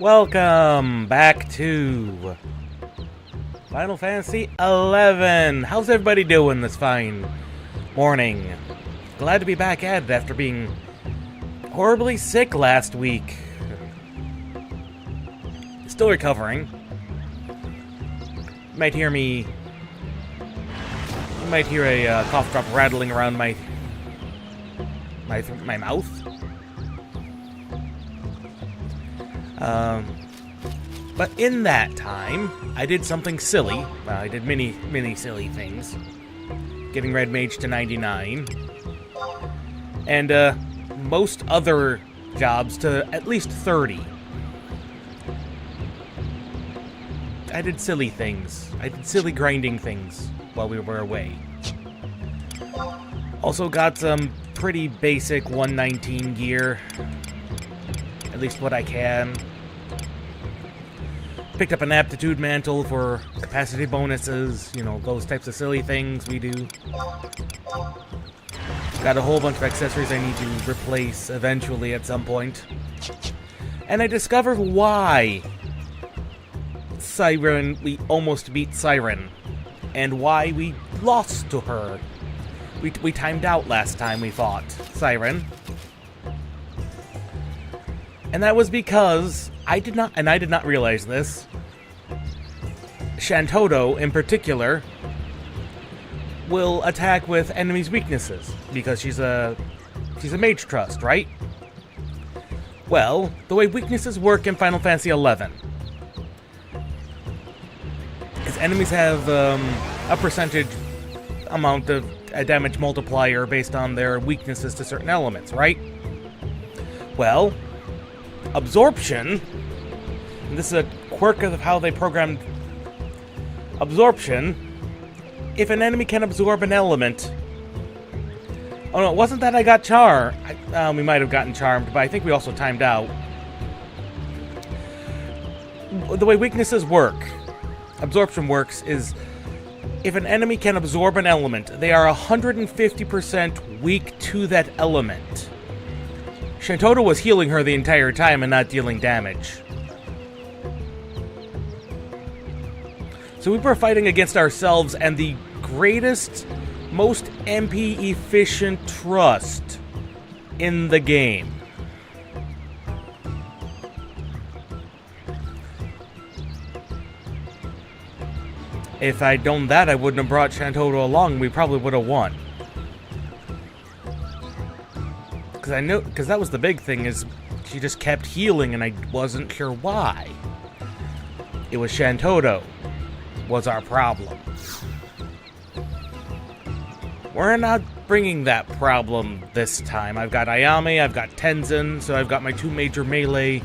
Welcome back to Final Fantasy XI. How's everybody doing this fine morning? Glad to be back at it after being horribly sick last week. Still recovering. You might hear a cough drop rattling around my mouth. But in that time, I did something silly. I did many silly things. Getting Red Mage to 99. And, most other jobs to at least 30. I did silly things. I did silly grinding things while we were away. Also got some pretty basic 119 gear. At least what I can. Picked up an aptitude mantle for capacity bonuses, you know, those types of silly things we do. Got a whole bunch of accessories I need to replace eventually at some point. And I discovered why we almost beat Siren. And why we lost to her. We timed out last time we fought Siren. And that was because I did not realize this. Shantoto, in particular, will attack with enemies' weaknesses because she's a mage trust, right? Well, the way weaknesses work in Final Fantasy XI is enemies have a percentage amount of a damage multiplier based on their weaknesses to certain elements, right? Well, absorption, and this is a quirk of how they programmed absorption. If an enemy can absorb an element... Oh no, it wasn't that I got Char. We might have gotten Charmed, but I think we also timed out. The way weaknesses work, absorption works, is if an enemy can absorb an element, they are 150% weak to that element. Shantoto was healing her the entire time and not dealing damage. So we were fighting against ourselves and the greatest, most MP-efficient trust in the game. If I'd done that, I wouldn't have brought Shantoto along. We probably would have won. Because that was the big thing, is she just kept healing and I wasn't sure why. It was Shantoto was our problem. We're not bringing that problem this time. I've got Ayame, I've got Tenzin, so I've got my two major melee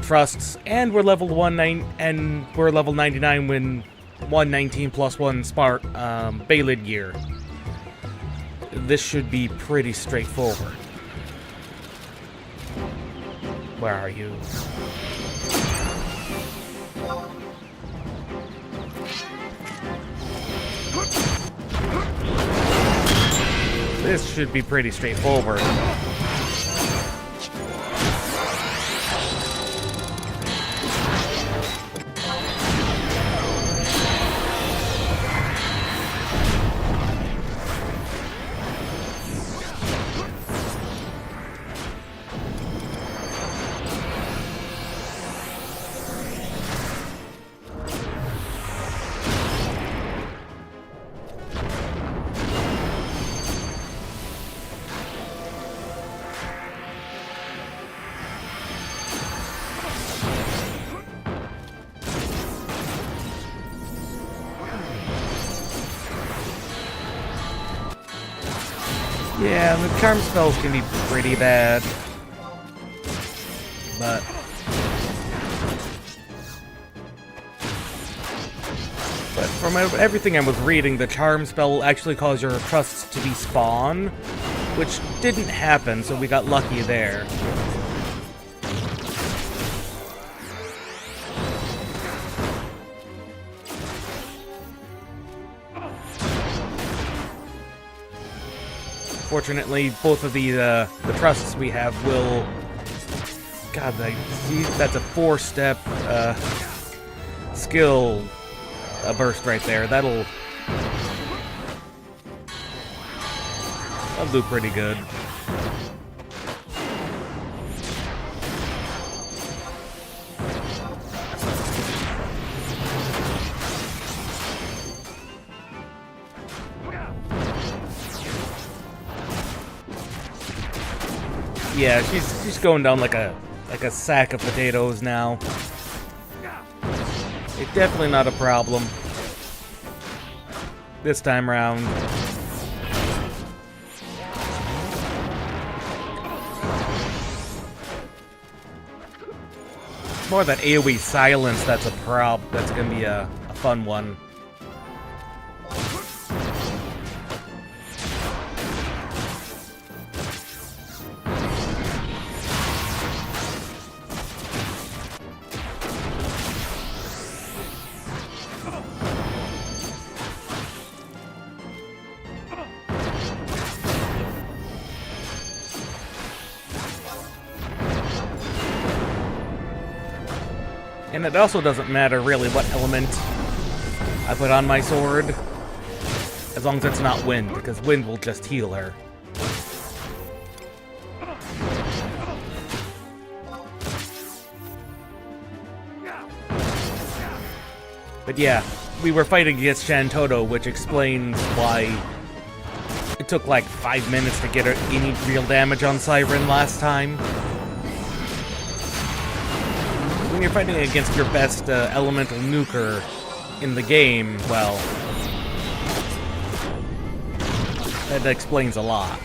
trusts, and we're level 99 when 119 plus 1 smart Baylid gear. This should be pretty straightforward. Where are you? This should be pretty straightforward. Yeah, the charm spells can be pretty bad. But from everything I was reading, the charm spell will actually cause your trusts to despawn, which didn't happen, so we got lucky there. Fortunately, both of the trusts we have will God, see, that's a 4-step skill burst right there. That'll do pretty good. Yeah, she's going down like a sack of potatoes now. It's definitely not a problem this time around. More that AoE silence that's a that's gonna be a fun one. And it also doesn't matter really what element I put on my sword, as long as it's not wind, because wind will just heal her. But yeah, we were fighting against Shantoto, which explains why it took like 5 minutes to get any real damage on Siren last time. When you're fighting against your best elemental nuker in the game, well, that explains a lot.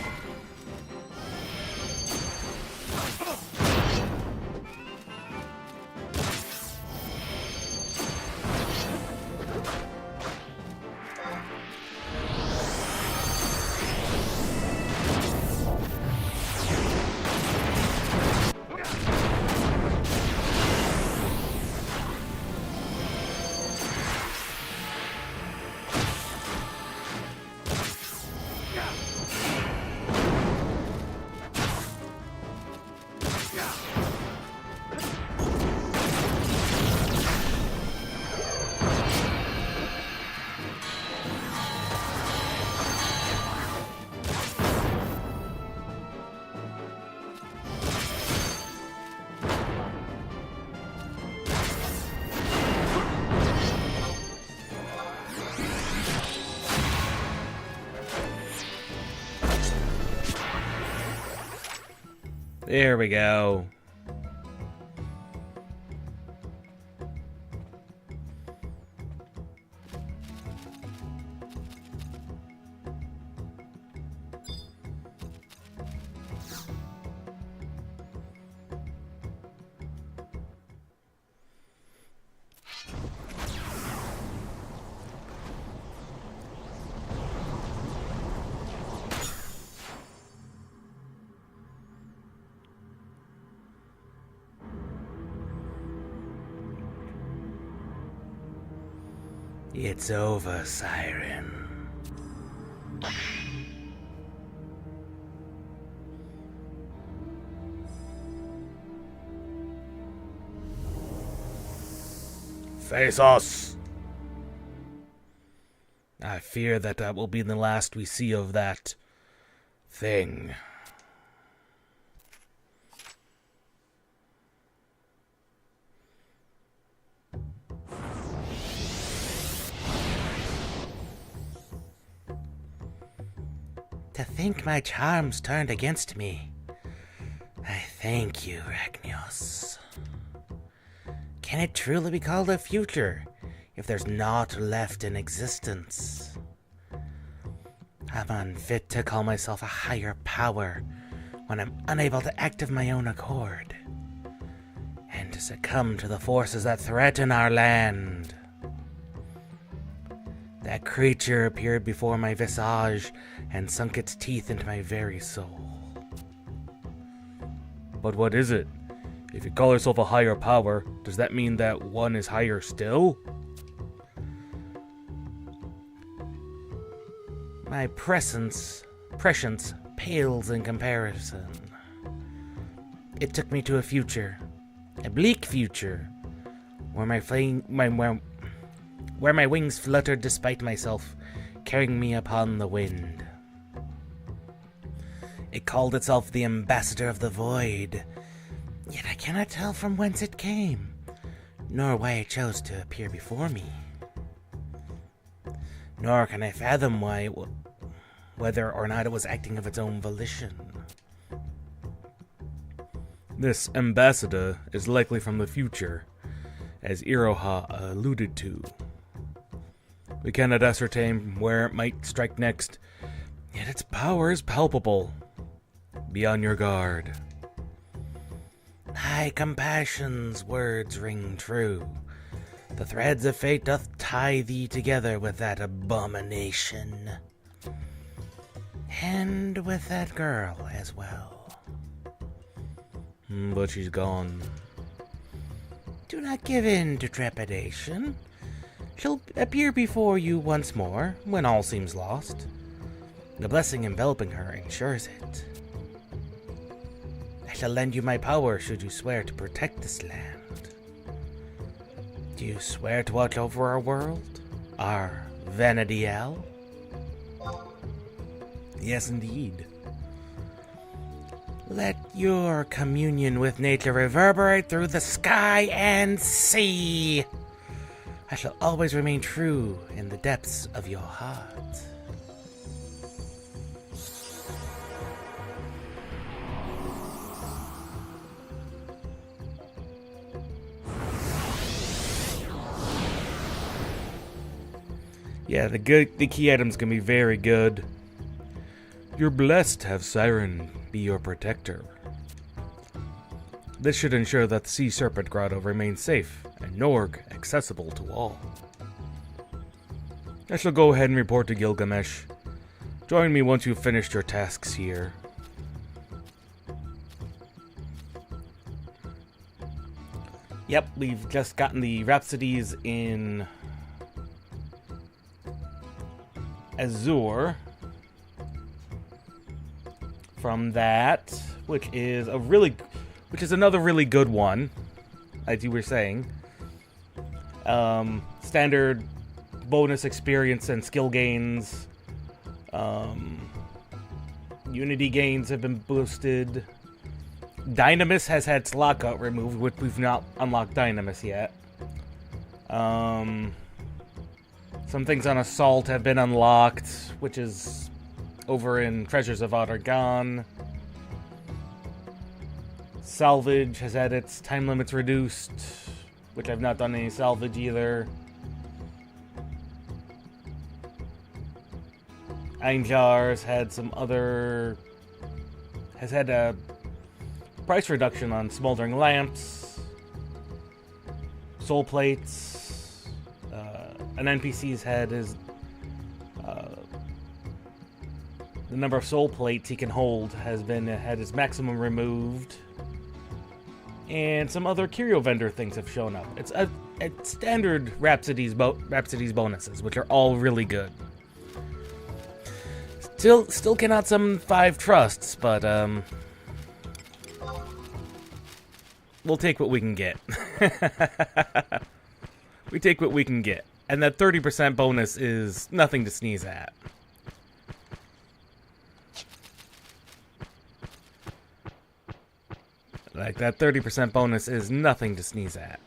There we go. It's over, Siren. Face us! I fear that will be the last we see of that thing. To think my charms turned against me. I thank you, Ragnos. Can it truly be called a future if there's naught left in existence? I'm unfit to call myself a higher power when I'm unable to act of my own accord and to succumb to the forces that threaten our land. That creature appeared before my visage and sunk its teeth into my very soul. But what is it? If you call yourself a higher power, does that mean that one is higher still? My prescience pales in comparison. it took me to a future. A bleak future. Where my wings fluttered despite myself, carrying me upon the wind. It called itself the Ambassador of the Void, yet I cannot tell from whence it came, nor why it chose to appear before me. Nor can I fathom whether or not it was acting of its own volition. This ambassador is likely from the future, as Iroha alluded to. We cannot ascertain where it might strike next, yet its power is palpable. Be on your guard. Thy compassion's words ring true. The threads of fate doth tie thee together with that abomination. And with that girl as well. But she's gone. Do not give in to trepidation. She'll appear before you once more, when all seems lost. The blessing enveloping her ensures it. I shall lend you my power should you swear to protect this land. Do you swear to watch over our world? Our Vanadiel? Yes, indeed. Let your communion with nature reverberate through the sky and sea. I shall always remain true in the depths of your heart. Yeah, the key item's gonna be very good. You're blessed to have Siren be your protector. This should ensure that the Sea Serpent Grotto remains safe and Norg accessible to all. I shall go ahead and report to Gilgamesh. Join me once you've finished your tasks here. Yep, we've just gotten the Rhapsodies in Azure from that, which is another really good one, as you were saying. Standard bonus experience and skill gains. Unity gains have been boosted. Dynamis has had Slockout removed, which we've not unlocked Dynamis yet. Some things on Assault have been unlocked, which is over in Treasures of Ottergon. Salvage has had its time limits reduced, which I've not done any salvage either. Einjar's has had a price reduction on smoldering lamps, soul plates. An NPC's head is the number of soul plates he can hold had its maximum removed, and some other curio vendor things have shown up. It's a standard Rhapsodies bonuses, which are all really good. Still cannot summon 5 trusts, but we'll take what we can get. We take what we can get. And that 30% bonus is nothing to sneeze at. Like, that 30% bonus is nothing to sneeze at.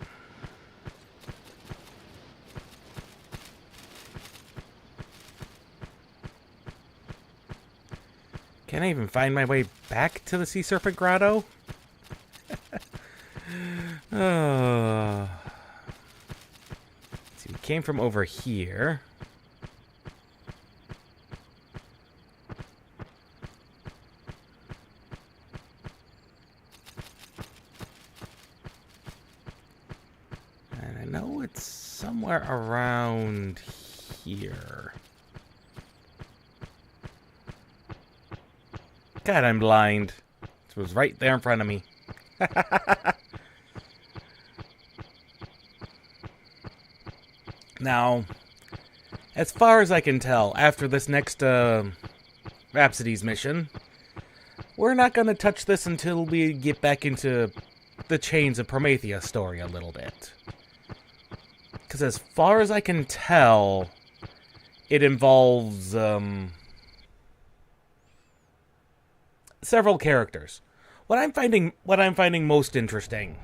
Can I even find my way back to the Sea Serpent Grotto? Oh. See, we came from over here. And I know it's somewhere around here. God, I'm blind. It was right there in front of me. Now, as far as I can tell, after this next Rhapsodies mission, we're not going to touch this until we get back into the Chains of Promethea story a little bit. Because as far as I can tell, it involves several characters. What I'm finding most interesting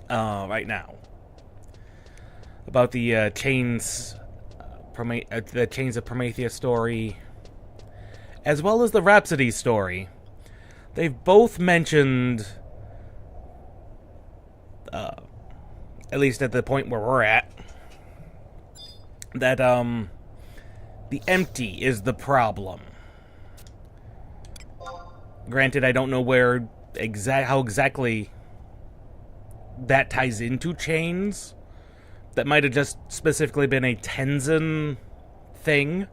right now about the Chains of Promethea story, as well as the Rhapsody story, they've both mentioned, at least at the point where we're at, that the empty is the problem. Granted, I don't know how exactly that ties into Chains. That might have just specifically been a Tenzin thing.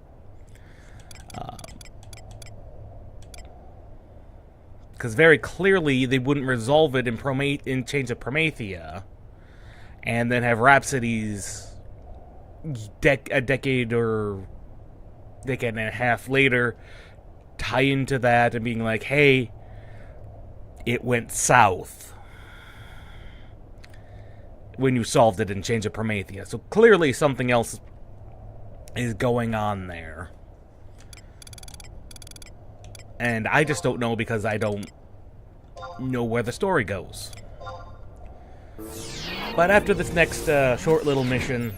Because very clearly they wouldn't resolve it in Chains of Promethea, and then have Rhapsodies a decade and a half later tie into that and being like, hey, it went south when you solved it in Chains of Promethea. So clearly something else is going on there. And I just don't know because I don't know where the story goes. But after this next short little mission,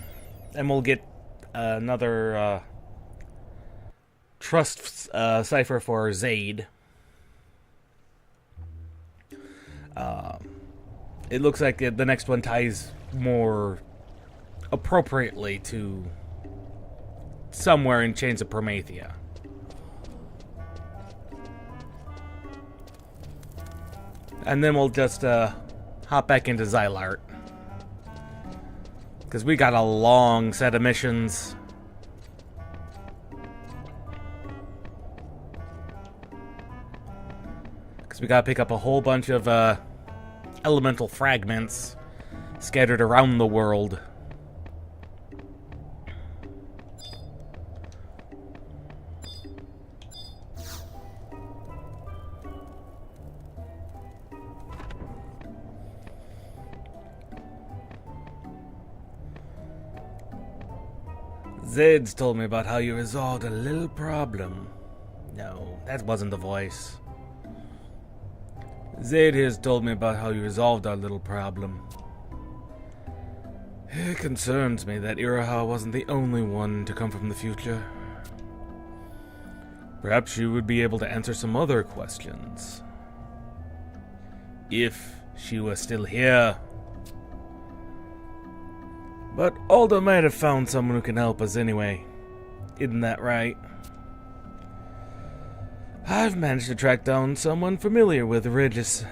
then we'll get another trust cipher for Zaid. It looks like the next one ties more appropriately to somewhere in Chains of Promethea. And then we'll just hop back into Xylart, because we got a long set of missions. Because we gotta pick up a whole bunch of elemental fragments scattered around the world. Zed's told me about how you resolved a little problem. No, that wasn't the voice. Zed has told me about how you resolved our little problem. It concerns me that Iraha wasn't the only one to come from the future. Perhaps you would be able to answer some other questions. If she were still here. But Aldo might have found someone who can help us anyway. Isn't that right? I've managed to track down someone familiar with Regis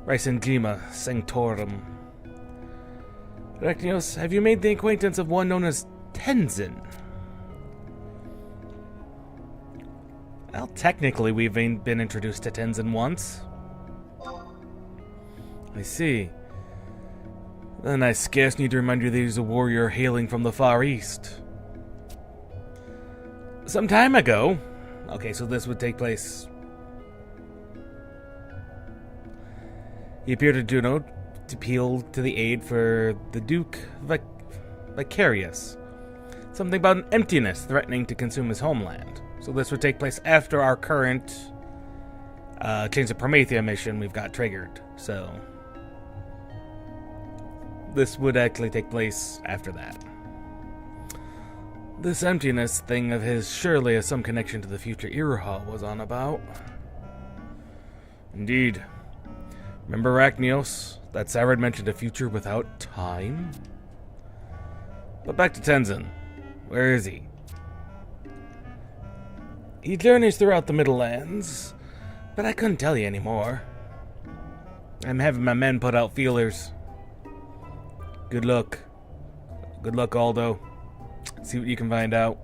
Rysengema Sanctorum. Rachnios, have you made the acquaintance of one known as Tenzin? Well, technically we've been introduced to Tenzin once. I see. Then I scarce need to remind you that he's a warrior hailing from the Far East. Some time ago. Okay, so this would take place. He appeared at Juno to appeal to the aid for the Duke Vicarious. Something about an emptiness threatening to consume his homeland. So this would take place after our current Chains of Promethea mission we've got triggered. So this would actually take place after that. This emptiness thing of his surely has some connection to the future Iraha was on about. Indeed. Remember Rachnios? That Sarid mentioned a future without time? But back to Tenzin. Where is he? He journeys throughout the Middle Lands, but I couldn't tell you anymore. I'm having my men put out feelers. Good luck. Good luck, Aldo. See what you can find out.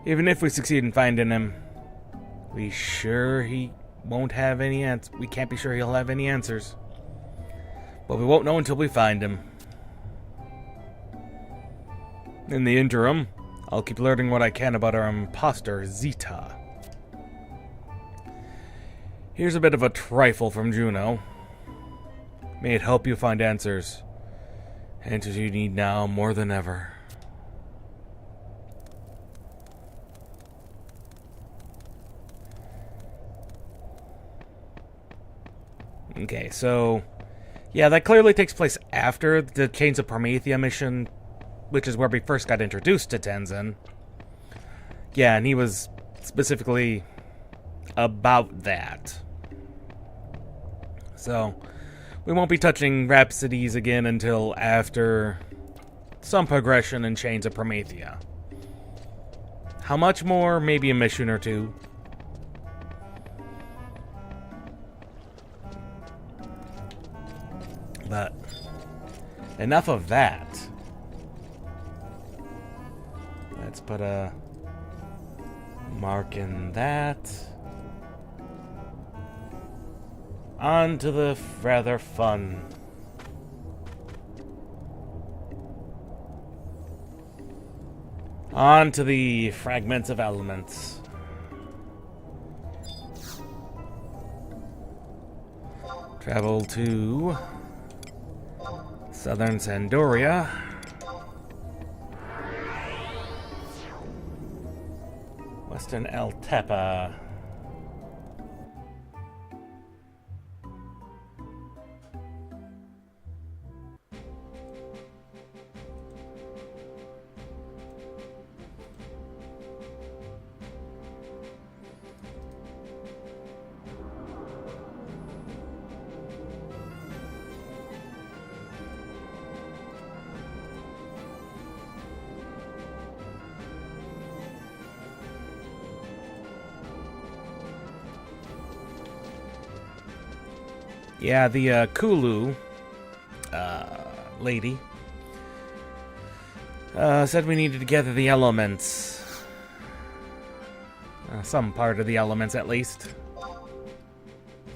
Even if we succeed in finding him, we can't be sure he'll have any answers. But we won't know until we find him. In the interim, I'll keep learning what I can about our imposter, Zeta. Here's a bit of a trifle from Juno. May it help you find answers. Answers you need now more than ever. Okay, so... yeah, that clearly takes place after the Chains of Promethea mission, which is where we first got introduced to Tenzin. Yeah, and he was specifically about that. So, we won't be touching Rhapsodies again until after some progression in Chains of Promethea. How much more? Maybe a mission or two. But enough of that. Let's put a mark in that. On to the rather fun. On to the fragments of elements. Travel to southern Sandoria. Western El Tepa. Yeah, the Kulu lady said we needed to gather the elements. Some part of the elements, at least.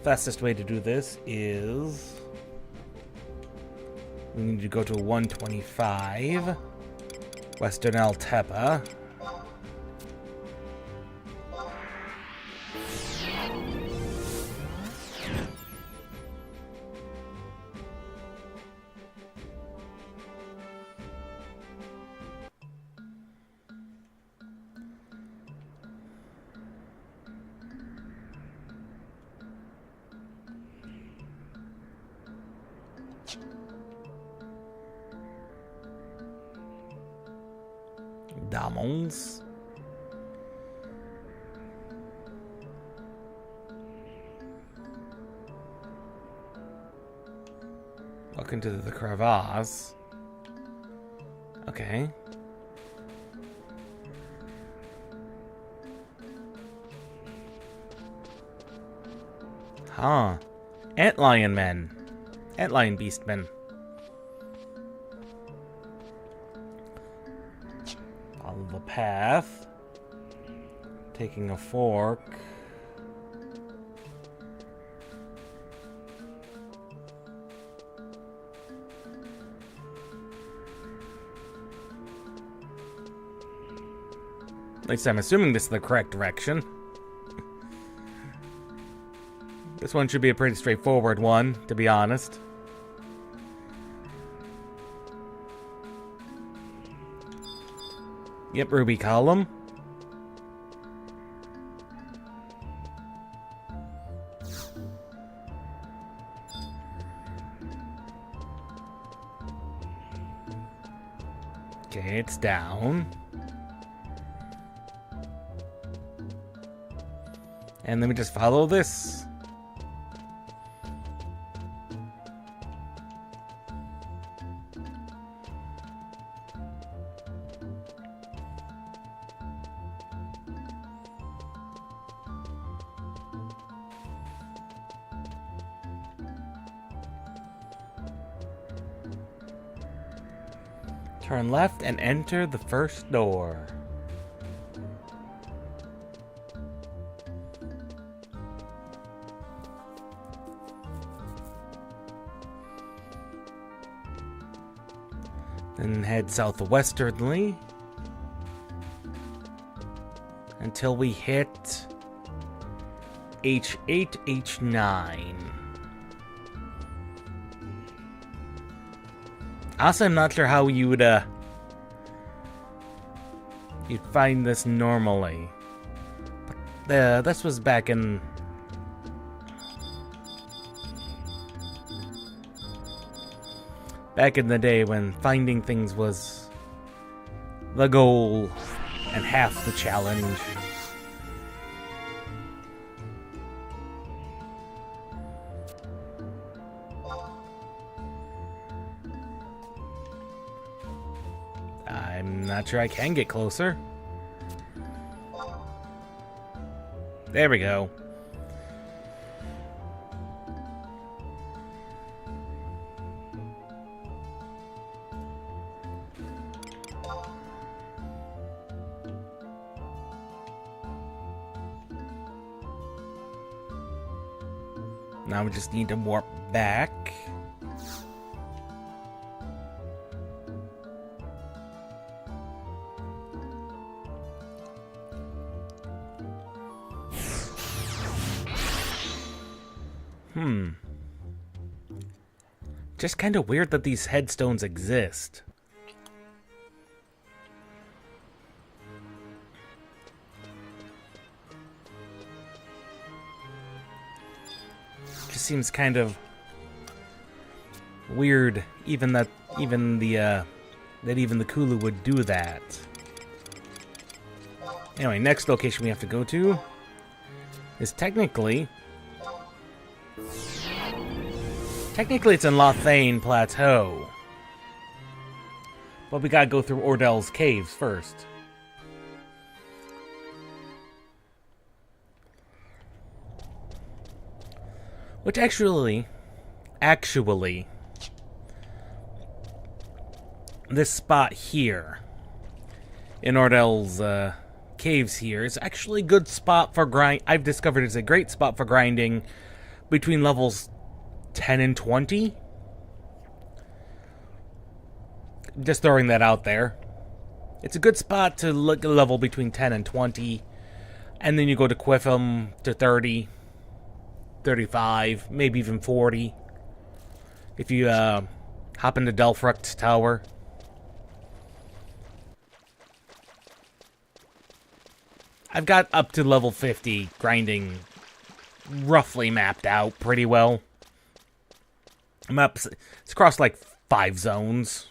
Fastest way to do this is... we need to go to 125 Western El Tepa. Diamonds. Welcome to the crevasse. Okay. Huh. Antlion men. Antlion beastmen. Follow the path. Taking a fork. At least I'm assuming this is the correct direction. This one should be a pretty straightforward one, to be honest. Yep, ruby column. Okay, it's down. And let me just follow this. Turn left and enter the first door. Then head southwesternly until we hit H8, H9. Also, I'm not sure how you would, you'd find this normally. This was back in... back in the day when finding things was the goal and half the challenge. I'm not sure I can get closer. There we go. Now we just need to warp back. Just kind of weird that these headstones exist. Just seems kind of weird, even the Kulu would do that. Anyway, next location we have to go to is technically it's in Lothane Plateau. But we gotta go through Ordell's caves first. Which actually, this spot here in Ordell's caves here is actually a good spot for grind. I've discovered it's a great spot for grinding between levels 10 and 20. Just throwing that out there. It's a good spot to look a level between 10 and 20. And then you go to Quiffum to 30, 35, maybe even 40. If you hop into Delfrucht Tower. I've got up to level 50 grinding roughly mapped out pretty well. It's across like 5 zones.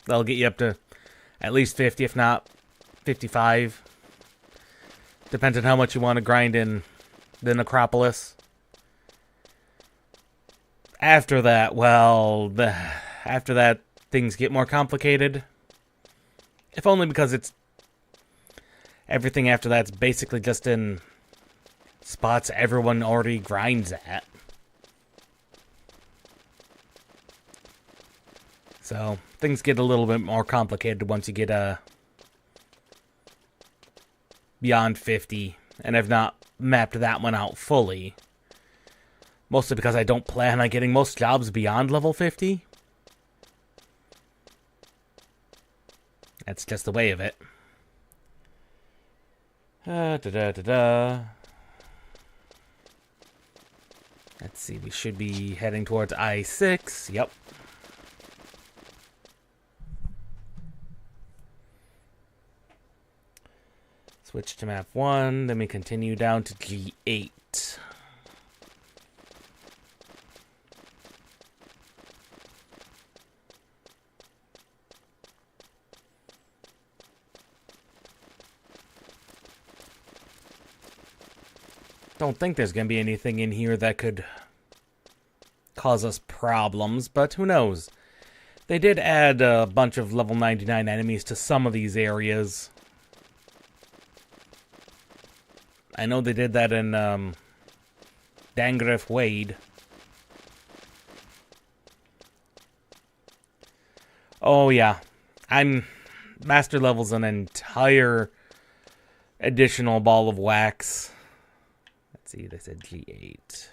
That'll get you up to at least 50, if not 55. Depends on how much you want to grind in the Necropolis. After that, well, after that, things get more complicated. If only because it's... everything after that's basically just in spots everyone already grinds at. So, things get a little bit more complicated once you get beyond 50. And I've not mapped that one out fully. Mostly because I don't plan on getting most jobs beyond level 50. That's just the way of it. Let's see, we should be heading towards I-6. Yep. Switch to map 1, then we continue down to G8. Don't think there's going to be anything in here that could cause us problems, but who knows? They did add a bunch of level 99 enemies to some of these areas. I know they did that in Dangrif Wade. Oh yeah, Master level's an entire additional ball of wax. Let's see, they said G8.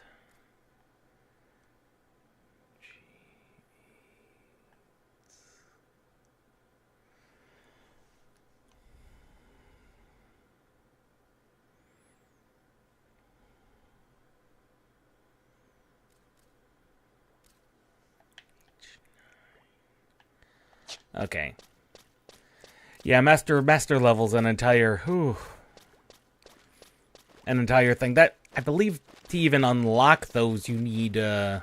Okay. Yeah, master level's an entire thing. That, I believe, to even unlock those, you need to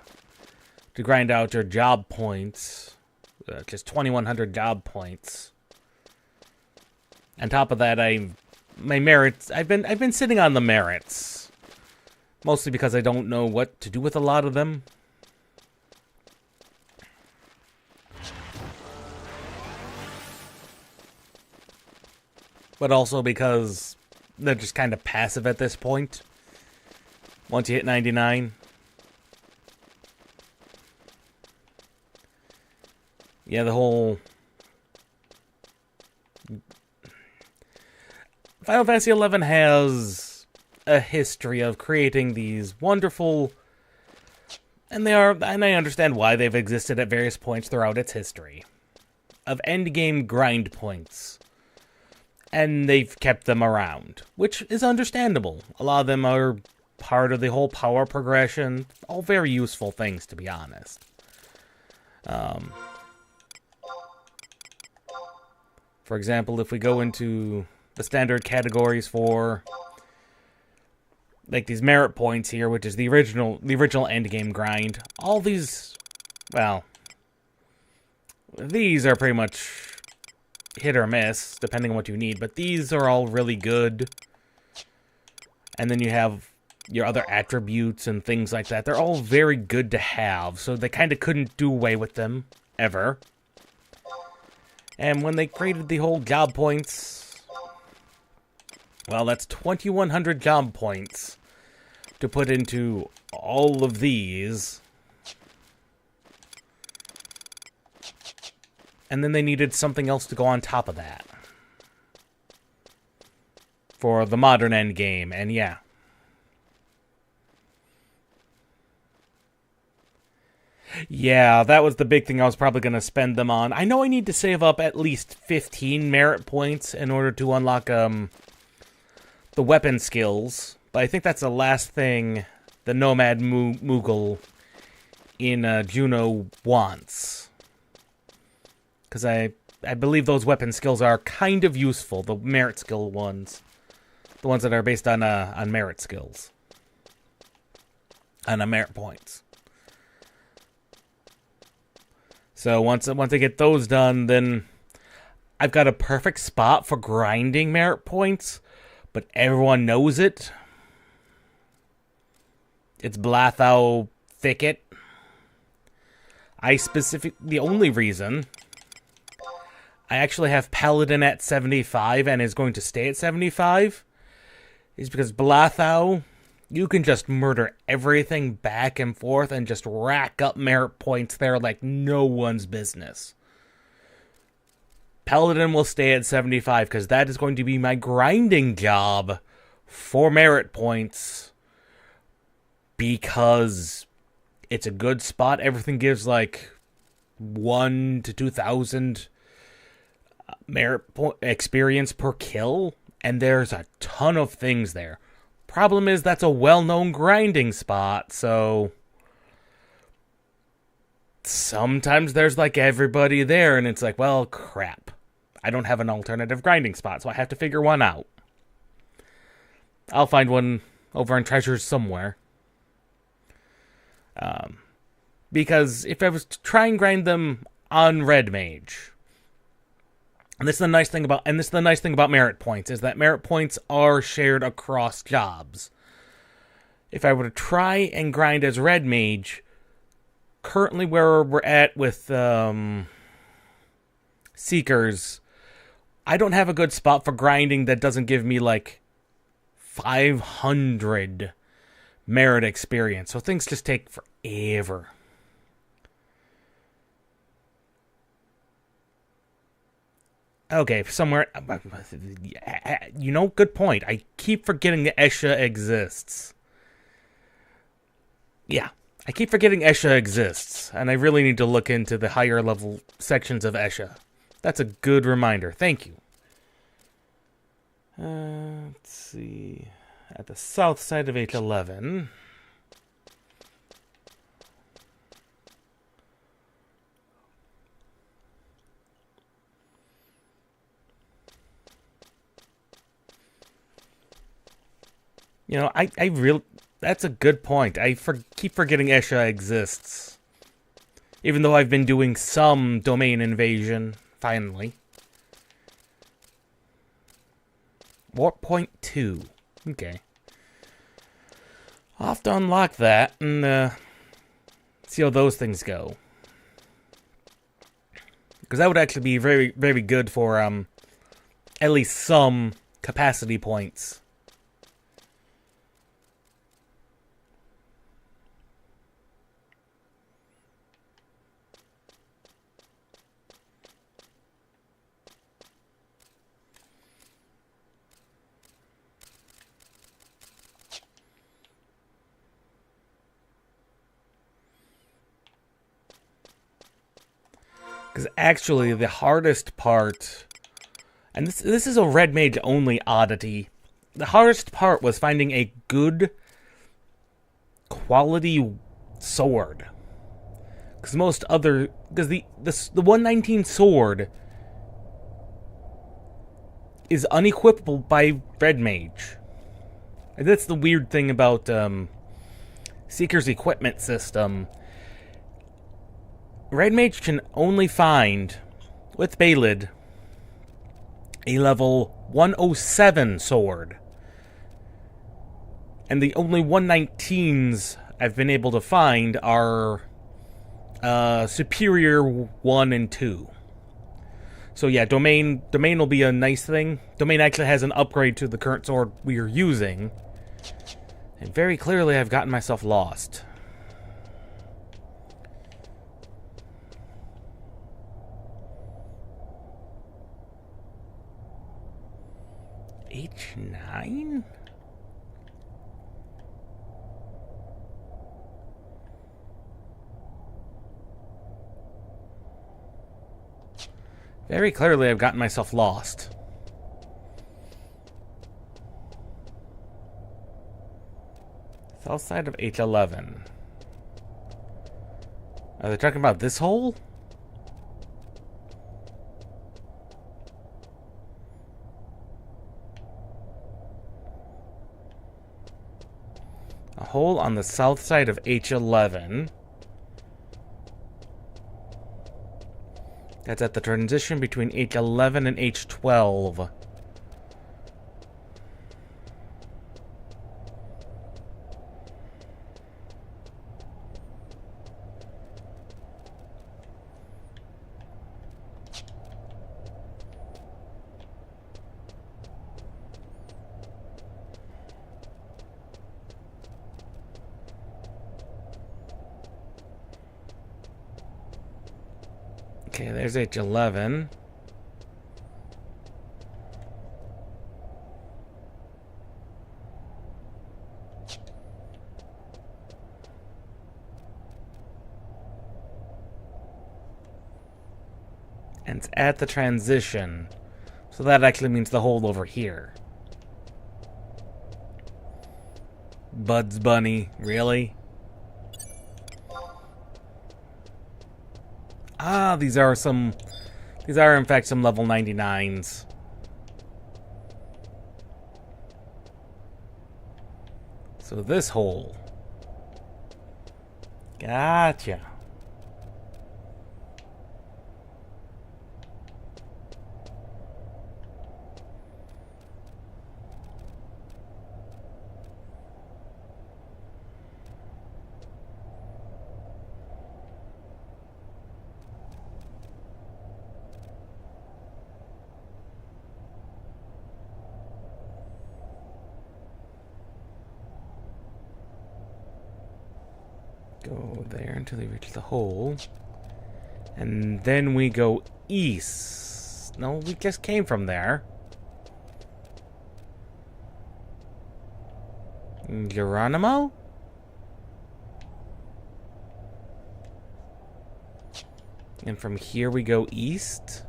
grind out your job points. Just 2,100 job points. On top of that, my merits. I've been sitting on the merits, mostly because I don't know what to do with a lot of them. But also because they're just kind of passive at this point. Once you hit 99. Yeah, the whole Final Fantasy XI has a history of creating these wonderful, and I understand why they've existed at various points throughout its history, of endgame grind points. And they've kept them around, which is understandable. A lot of them are part of the whole power progression. All very useful things, to be honest. For example, if we go into the standard categories for like these merit points here, which is the original endgame grind, all these, well, these are pretty much hit or miss, depending on what you need, but these are all really good. And then you have your other attributes and things like that. They're all very good to have, so they kind of couldn't do away with them, ever. And when they created the whole job points, well, that's 2,100 job points to put into all of these. And then they needed something else to go on top of that for the modern endgame, and yeah. Yeah, that was the big thing I was probably going to spend them on. I know I need to save up at least 15 merit points in order to unlock the weapon skills, but I think that's the last thing the Nomad Moogle in Juno wants. Because I believe those weapon skills are kind of useful, the merit skill ones. The ones that are based on merit skills. On merit points. So once I get those done, then I've got a perfect spot for grinding merit points, but everyone knows it. It's Blathau Thicket. The only reason I actually have Paladin at 75 and is going to stay at 75 is because Blathau, you can just murder everything back and forth and just rack up merit points there like no one's business. Paladin will stay at 75 because that is going to be my grinding job for merit points because it's a good spot. Everything gives like 1 to 2,000 merit experience per kill, and there's a ton of things there. Problem is, that's a well-known grinding spot, so sometimes there's like everybody there, and it's like, well, crap. I don't have an alternative grinding spot, so I have to figure one out. I'll find one over in Treasures somewhere. Because if I was to try and grind them on Red Mage, and this is the nice thing about merit points, is that merit points are shared across jobs. If I were to try and grind as Red Mage, currently where we're at with Seekers, I don't have a good spot for grinding that doesn't give me like 500 merit experience. So things just take forever. Okay, somewhere... You know, good point. I keep forgetting that Esha exists. Yeah, I keep forgetting Esha exists, and I really need to look into the higher level sections of Esha. That's a good reminder. Thank you. Let's see... At the south side of H11... You know, I really... That's a good point. Keep forgetting Esha exists. Even though I've been doing some domain invasion, finally. Warp point 2. Okay. I'll have to unlock that and see how those things go. Because that would actually be very, very good for at least some capacity points. Because actually, the hardest part, and this is a red mage only oddity, the hardest part was finding a good quality sword. Because the 119 sword is unequipable by red mage. And that's the weird thing about Seeker's equipment system. Red Mage can only find, with Balid, a level 107 sword. And the only 119s I've been able to find are Superior 1 and 2. So yeah, Domain will be a nice thing. Domain actually has an upgrade to the current sword we are using. And very clearly I've gotten myself lost. H9? Very clearly I've gotten myself lost. South side of H11. Are they talking about this hole? A hole on the south side of H11. That's at the transition between H11 and H12. Okay, there's H11. And it's at the transition. So that actually means the hole over here. Bugs Bunny, really? Ah, these are in fact some level 99s. So this hole. Gotcha. Go there until they reach the hole. And then we go east. No, we just came from there. Geronimo? And from here we go east.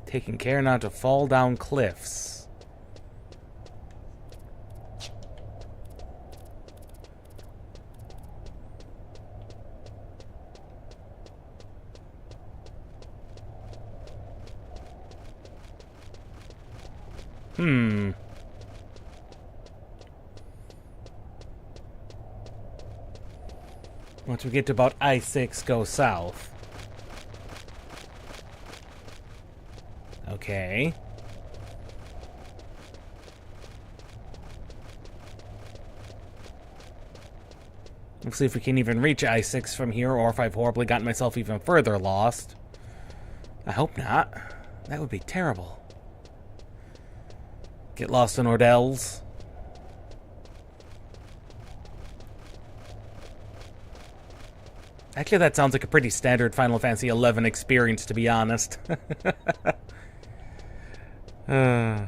Taking care not to fall down cliffs. Hmm. Once we get to about I-6, go south. Okay. We'll see if we can even reach I-6 from here, or if I've horribly gotten myself even further lost. I hope not. That would be terrible. Get lost in Ordell's. Actually, that sounds like a pretty standard Final Fantasy XI experience, to be honest. Yeah,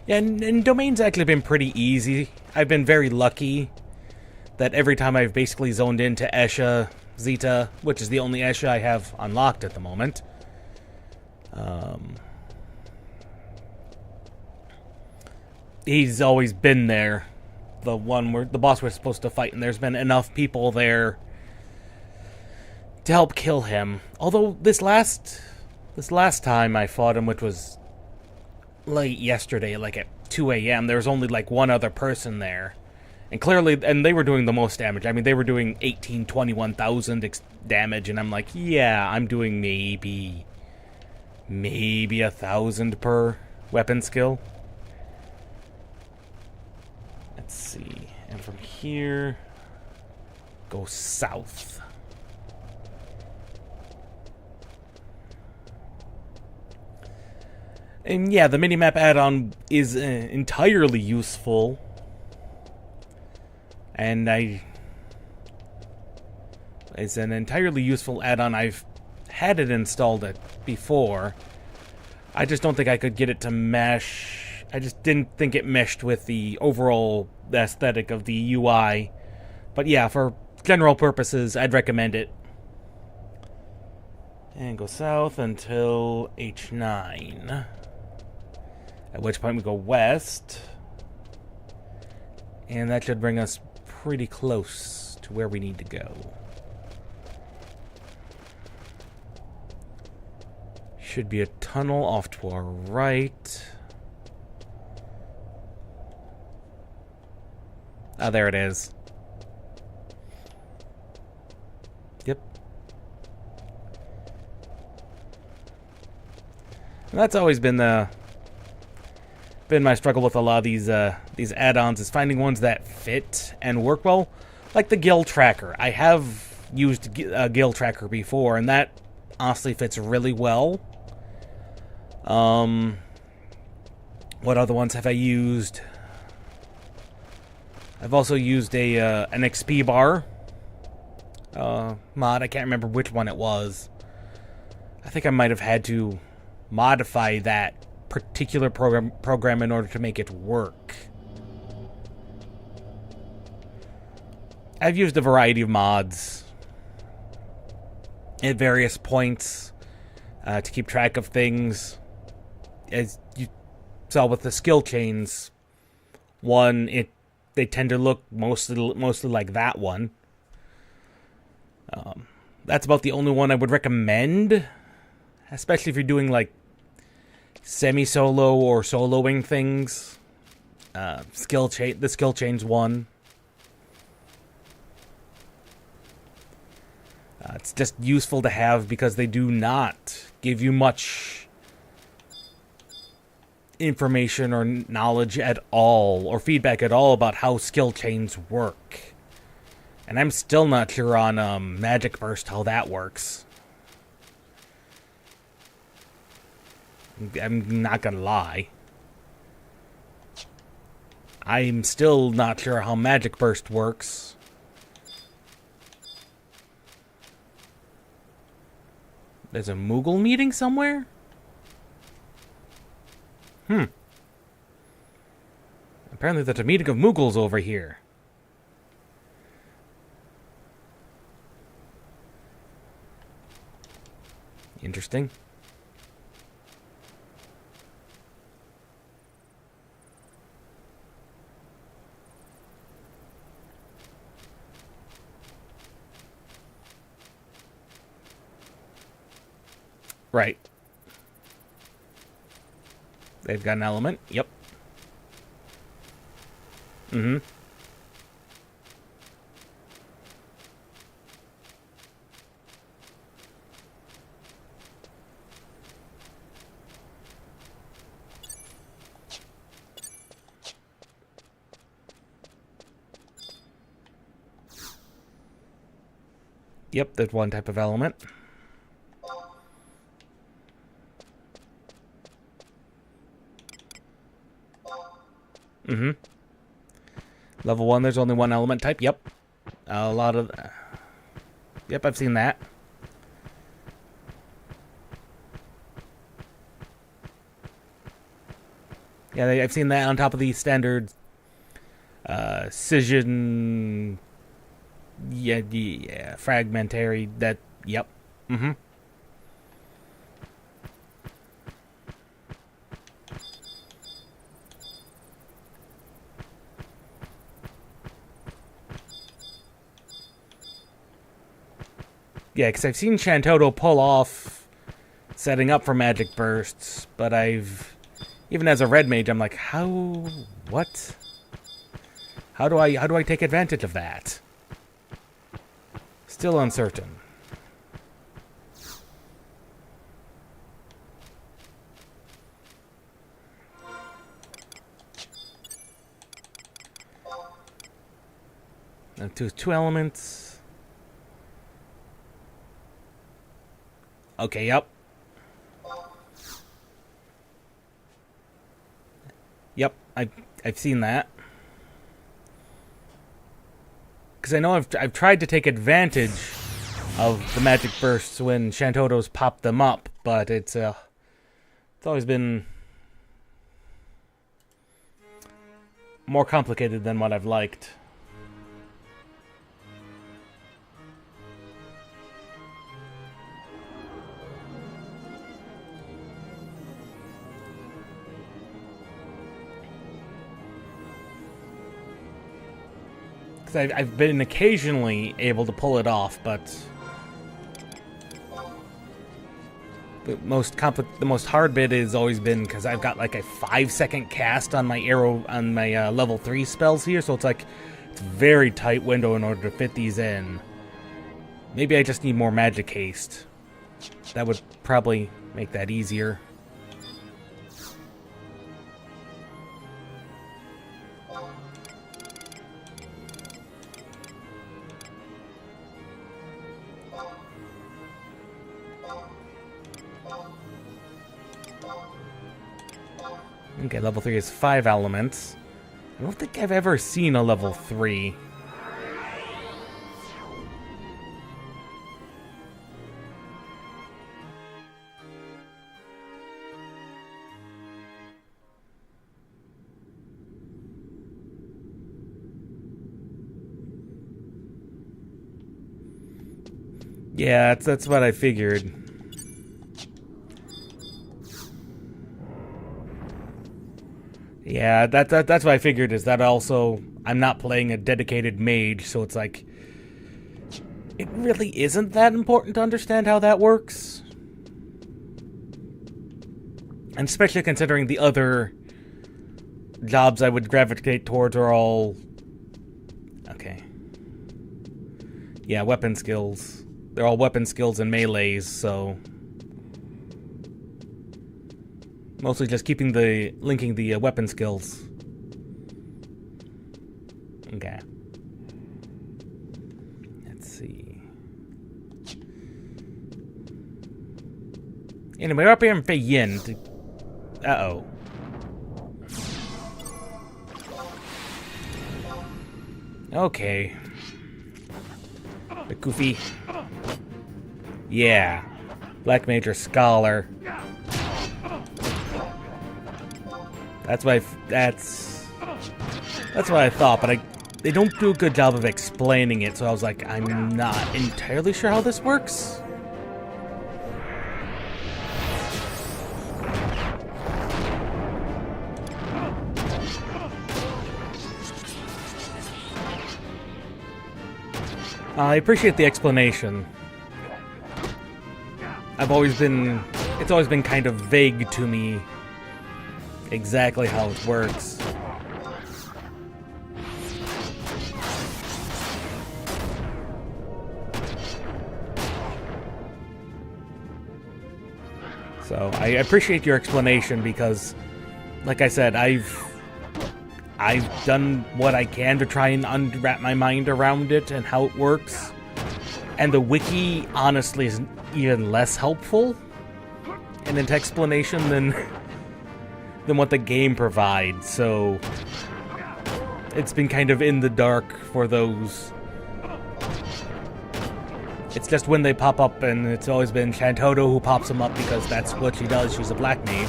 and Domain's actually been pretty easy. I've been very lucky that every time I've basically zoned into Esha, Zeta, which is the only Esha I have unlocked at the moment. He's always been there. The one where the boss we're supposed to fight, and there's been enough people there to help kill him. Although this last time I fought him, which was late yesterday, like at 2 a.m., there was only like one other person there. And clearly, and they were doing the most damage. I mean, they were doing 21,000 damage, and I'm like, yeah, I'm doing maybe 1,000 per weapon skill. Let's see. And from here, go south. And yeah, the minimap add-on is entirely useful. And it's an entirely useful add-on. I've had it installed before. I just don't think I could get it to mesh. I just didn't think it meshed with the overall aesthetic of the UI. But yeah, for general purposes, I'd recommend it. And go south until H9. At which point we go west. And that should bring us pretty close to where we need to go. Should be a tunnel off to our right. Ah, there it is. Yep. And that's always been my struggle with a lot of these add-ons, is finding ones that fit and work well. Like the Guild Tracker. I have used a Guild Tracker before, and that honestly fits really well. What other ones have I used? I've also used an XP bar mod. I can't remember which one it was. I think I might have had to modify that particular program in order to make it work. I've used a variety of mods at various points to keep track of things. As you saw with the skill chains, they tend to look mostly like that one. That's about the only one I would recommend, especially if you're doing like semi-solo or soloing things. The skill chains one. It's just useful to have because they do not give you much information or knowledge at all, or feedback at all about how skill chains work. And I'm still not sure on Magic Burst how that works. I'm not gonna lie. I'm still not sure how Magic Burst works. There's a Moogle meeting somewhere? Apparently there's a meeting of Moogles over here. Interesting. Right. They've got an element. Yep. Mm-hmm. Yep, there's one type of element. Mm-hmm. Level 1, there's only one element type. Yep. A lot of... Yep, I've seen that. Yeah, I've seen that on top of the standard scission... Yeah, fragmentary, that... Yep. Mm-hmm. Yeah, because I've seen Shantoto pull off setting up for magic bursts, but even as a red mage, I'm like, what? How do I take advantage of that? Still uncertain. Now, two elements. Okay, yep. Yep, I've seen that. Because I know I've tried to take advantage of the magic bursts when Shantoto's popped them up, but it's always been more complicated than what I've liked. Because I've been occasionally able to pull it off, but the most hard bit has always been because I've got like a 5-second cast on my arrow on my level 3 spells here, so it's a very tight window in order to fit these in. Maybe I just need more magic haste. That would probably make that easier. Okay, level 3 is 5 elements. I don't think I've ever seen a level 3. Yeah, that's what I figured. Yeah, that's what I figured, is that also I'm not playing a dedicated mage, so it's like it really isn't that important to understand how that works. And especially considering the other jobs I would gravitate towards are all... Okay. Yeah, weapon skills. They're all weapon skills and melees, so... Mostly just linking the weapon skills. Okay. Let's see. Anyway, we're up here in Fei Yin. Uh-oh. Okay. The goofy. Yeah. Black Mage or Scholar. That's what I thought, but they don't do a good job of explaining it, so I was like, I'm not entirely sure how this works. I appreciate the explanation. It's always been kind of vague to me exactly how it works. So I appreciate your explanation because, like I said, I've done what I can to try and unwrap my mind around it and how it works. And the wiki, honestly, is even less helpful in its explanation than what the game provides. So it's been kind of in the dark for those. It's just when they pop up, and it's always been Shantoto who pops them up because that's what she does. She's a black mage.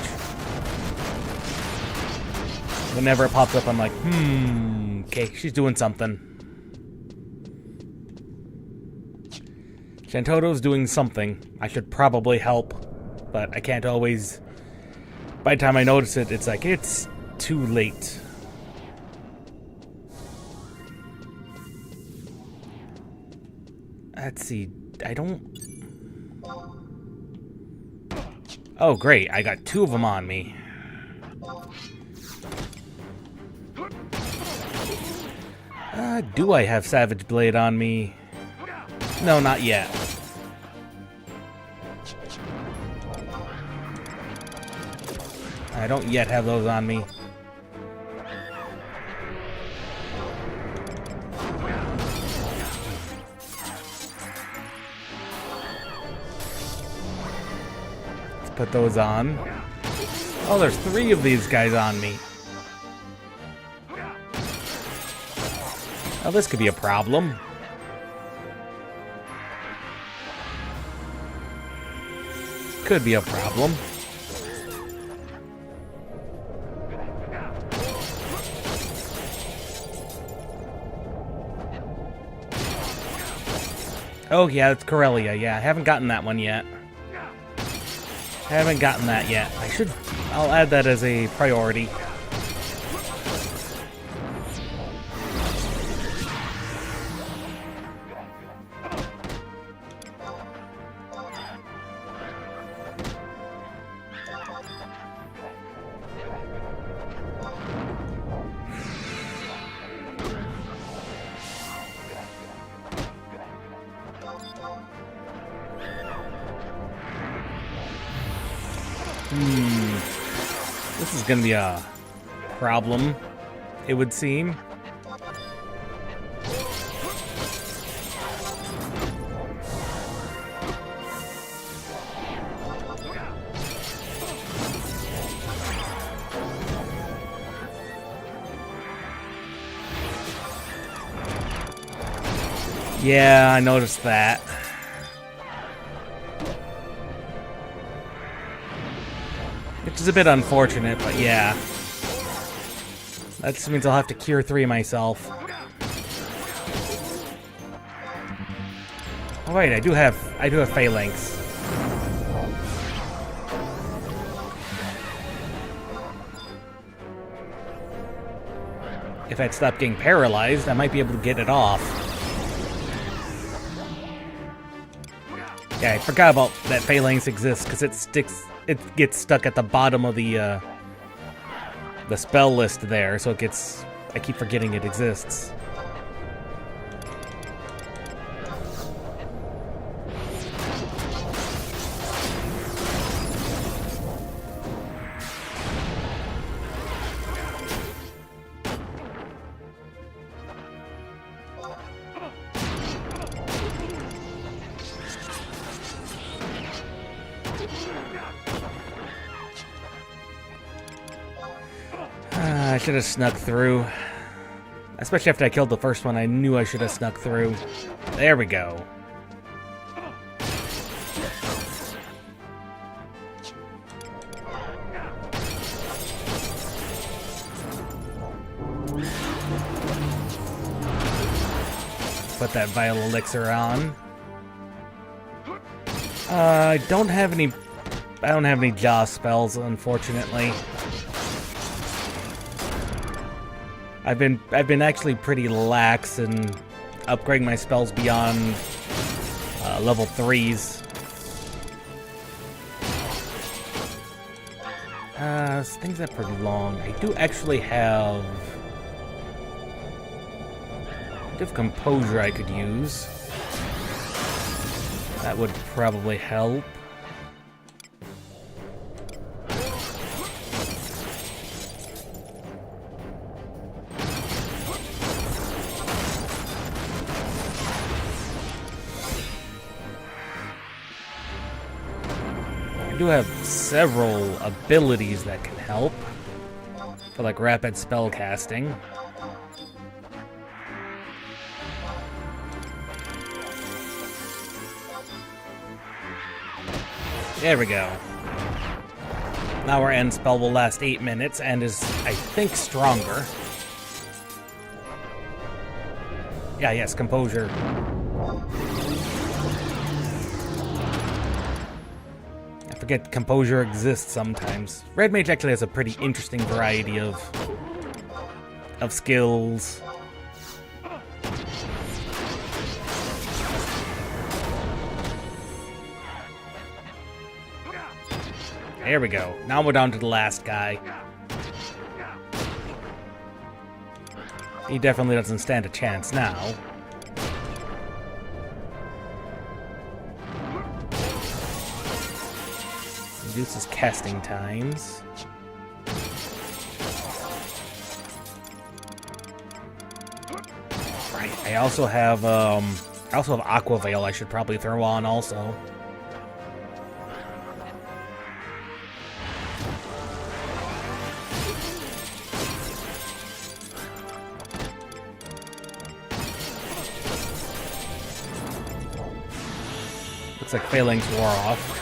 Whenever it pops up, I'm like, okay, she's doing something. Shantoto's doing something. I should probably help, but I can't always. By the time I notice it, it's like, it's too late. Let's see, I don't... Oh, great, I got 2 of them on me. Do I have Savage Blade on me? No, not yet. I don't yet have those on me. Let's put those on. Oh, there's 3 of these guys on me. Oh, this could be a problem. Could be a problem. Oh yeah, it's Corellia. Yeah, I haven't gotten that one yet. Haven't gotten that yet. I'll add that as a priority. This is gonna be a problem, it would seem. Yeah, I noticed that. Which is a bit unfortunate, but yeah. That just means I'll have to cure 3 myself. Oh wait, I do have phalanx. If I'd stopped getting paralyzed, I might be able to get it off. Yeah, I forgot about that phalanx exists because it gets stuck at the bottom of the spell list there, so I keep forgetting it exists. I should have snuck through. Especially after I killed the first one, I knew I should have snuck through. There we go. Put that vial elixir on. I don't have any jaw spells, unfortunately. I've been actually pretty lax in upgrading my spells beyond level 3s. Things that prolong. I do actually have a bit of composure I could use. That would probably help. I do have several abilities that can help, for like rapid spell casting. There we go. Now our end spell will last 8 minutes and is, I think, stronger. Yeah, yes, composure. I forget composure exists sometimes. Red Mage actually has a pretty interesting variety of skills. There we go. Now we're down to the last guy. He definitely doesn't stand a chance now. Reduces casting times. Right. I also have Aqua Veil I should probably throw on also. Looks like Phalanx wore off.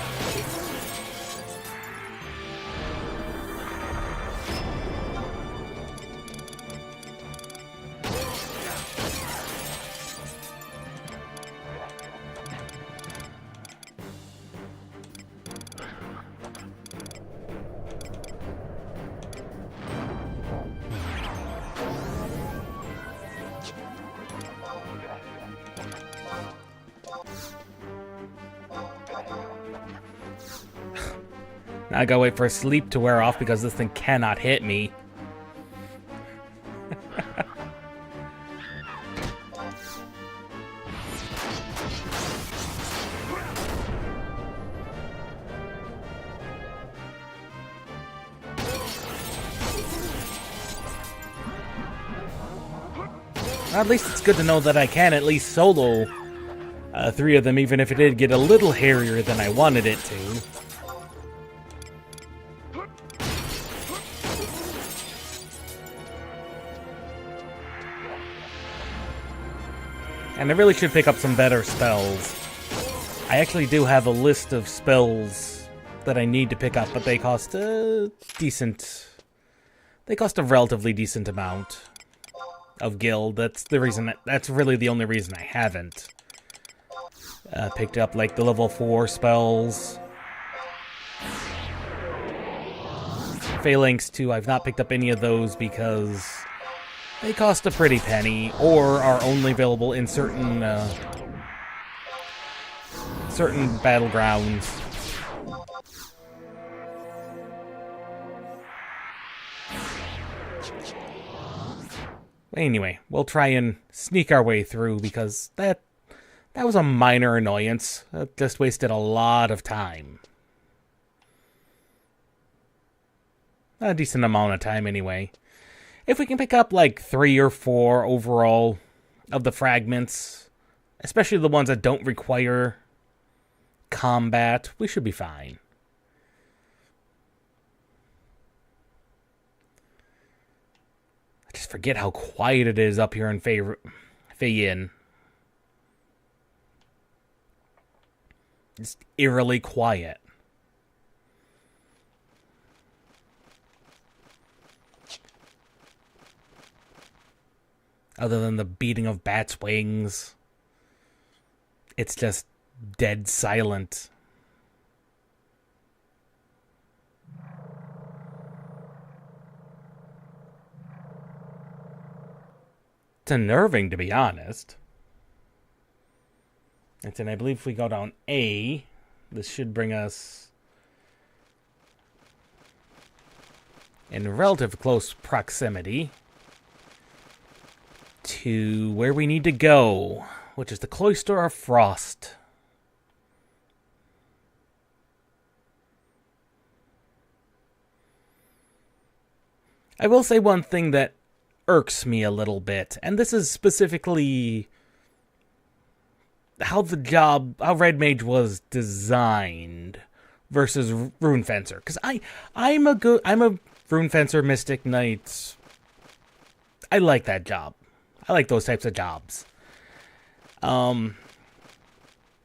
Now I gotta wait for sleep to wear off because this thing cannot hit me. At least it's good to know that I can at least solo 3 of them, even if it did get a little hairier than I wanted it to. And I really should pick up some better spells. I actually do have a list of spells that I need to pick up, but they cost a decent... They cost a relatively decent amount of guild. That's the reason... That's really the only reason I haven't picked up, like, the level 4 spells. Phalanx 2, I've not picked up any of those because... they cost a pretty penny, or are only available in certain battlegrounds. Anyway, we'll try and sneak our way through because that was a minor annoyance. That just wasted a lot of time. A decent amount of time anyway. If we can pick up like 3 or 4 overall of the fragments, especially the ones that don't require combat, we should be fine. I just forget how quiet it is up here in Fei-Yin. It's eerily quiet. Other than the beating of bats' wings, it's just dead silent. It's unnerving, to be honest. And then I believe if we go down A, this should bring us... in relative close proximity to where we need to go, which is the Cloister of Frost. I will say one thing that irks me a little bit, and this is specifically how Red Mage was designed versus Rune Fencer. Because I'm a Rune Fencer, Mystic Knight. I like that job. I like those types of jobs. When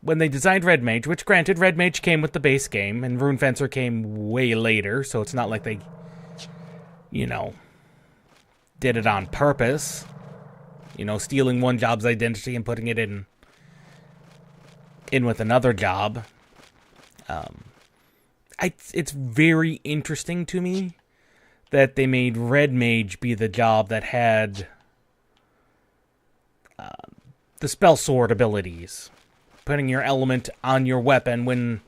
they designed Red Mage, which granted, Red Mage came with the base game, and Rune Fencer came way later, so it's not like they, did it on purpose. Stealing one job's identity and putting it in with another job. It's very interesting to me that they made Red Mage be the job that had the spell sword abilities, putting your element on your weapon when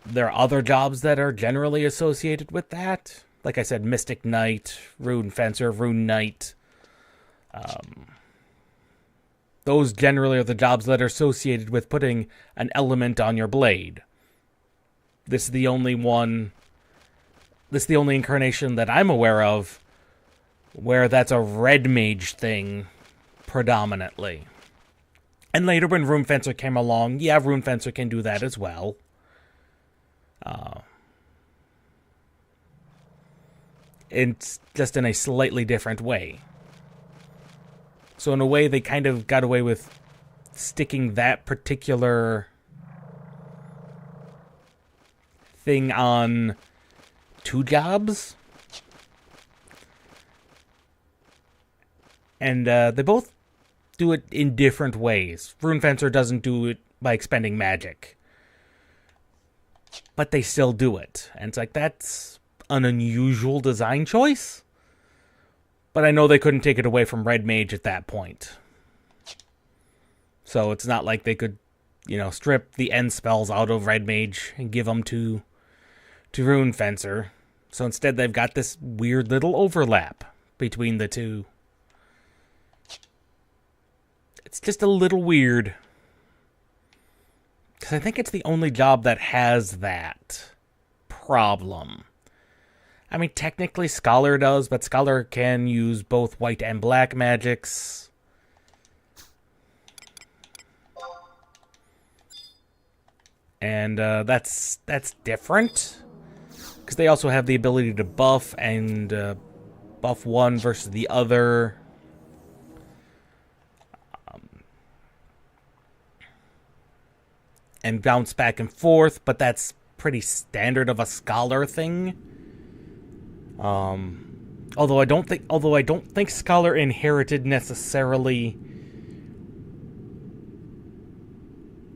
there are other jobs that are generally associated with that. Like I said, Mystic Knight, Rune Fencer, Rune Knight. Those generally are the jobs that are associated with putting an element on your blade. This is the only incarnation that I'm aware of where that's a Red Mage thing predominantly. And later when Rune Fencer came along, yeah, Rune Fencer can do that as well. It's just in a slightly different way. So in a way, they kind of got away with sticking that particular thing on two jobs. And they both do it in different ways. Rune Fencer doesn't do it by expending magic. But they still do it. And it's like, that's an unusual design choice. But I know they couldn't take it away from Red Mage at that point. So it's not like they could, strip the end spells out of Red Mage and give them to Rune Fencer. So instead they've got this weird little overlap between the two. It's just a little weird. Because I think it's the only job that has that problem. I mean, technically Scholar does, but Scholar can use both white and black magics. And that's different. Because they also have the ability to buff and buff one versus the other. And bounce back and forth, but that's pretty standard of a Scholar thing. Although I don't think Scholar inherited necessarily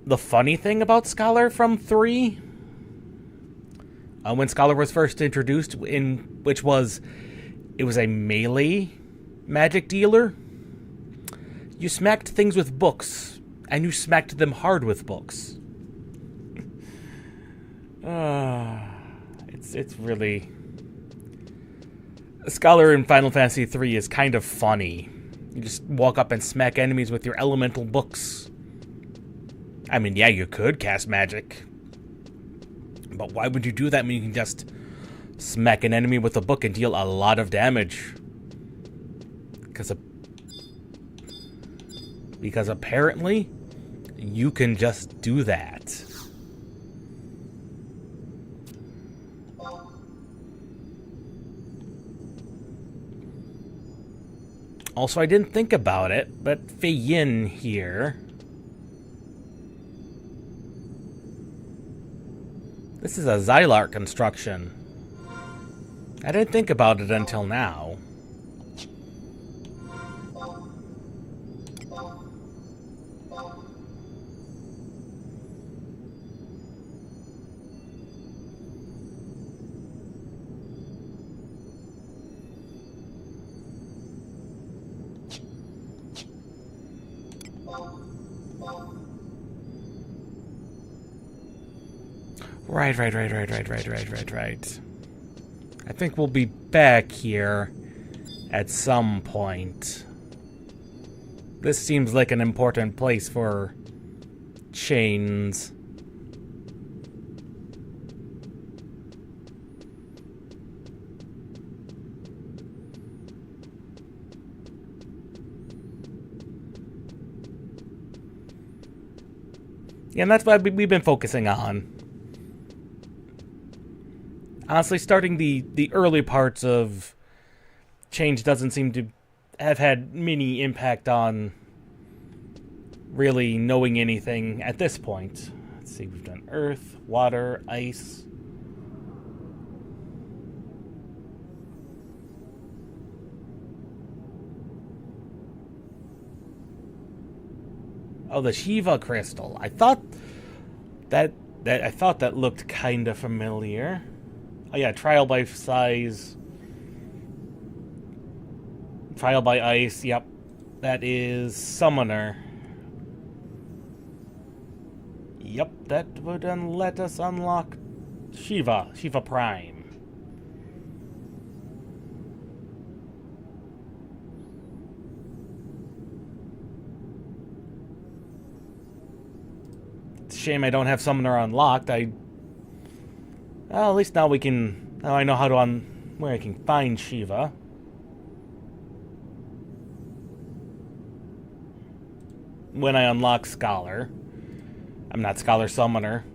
the funny thing about Scholar from 3. When Scholar was first introduced, it was a melee magic dealer. You smacked things with books, and you smacked them hard with books. It's really... Scholar in Final Fantasy III is kind of funny. You just walk up and smack enemies with your elemental books. I mean, yeah, you could cast magic. But why would you do that when you can just smack an enemy with a book and deal a lot of damage? Because apparently, you can just do that. Also, I didn't think about it, but Fei Yin here... This is a Xylark construction. I didn't think about it until now. Right. I think we'll be back here at some point. This seems like an important place for chains. Yeah, and that's what we've been focusing on. Honestly, starting the early parts of change doesn't seem to have had many impact on really knowing anything at this point. Let's see, we've done earth, water, ice. Oh, the Shiva crystal. I thought that looked kind of familiar. Oh yeah, trial by size. Trial by ice, yep. That is summoner. Yep, that would then let us unlock Shiva Prime. It's a shame I don't have summoner unlocked. Well, at least now now I know how to where I can find Shiva. When I unlock Scholar. I'm not Scholar Summoner.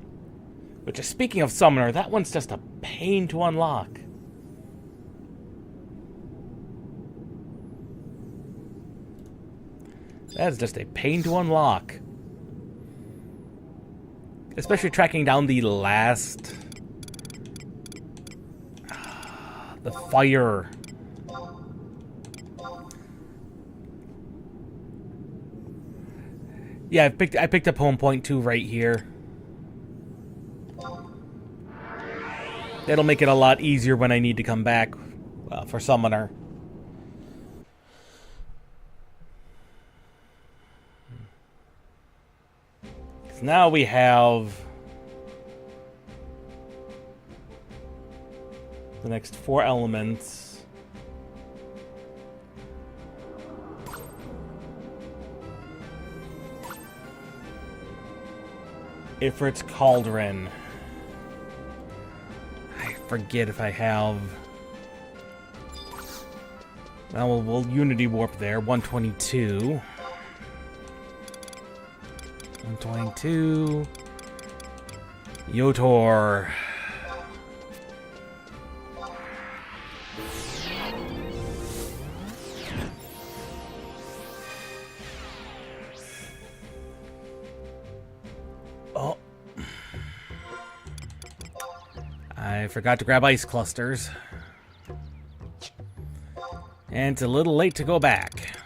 Which is, speaking of Summoner, that one's just a pain to unlock. That is just a pain to unlock. Especially tracking down the last... the fire... Yeah, I picked up home point 2 right here. That'll make it a lot easier when I need to come back for summoner. So now we have the next 4 elements. Ifrit's Cauldron. I forget if I have... Well, we'll Unity Warp there. 122. 122. Yotor. I forgot to grab ice clusters. And it's a little late to go back.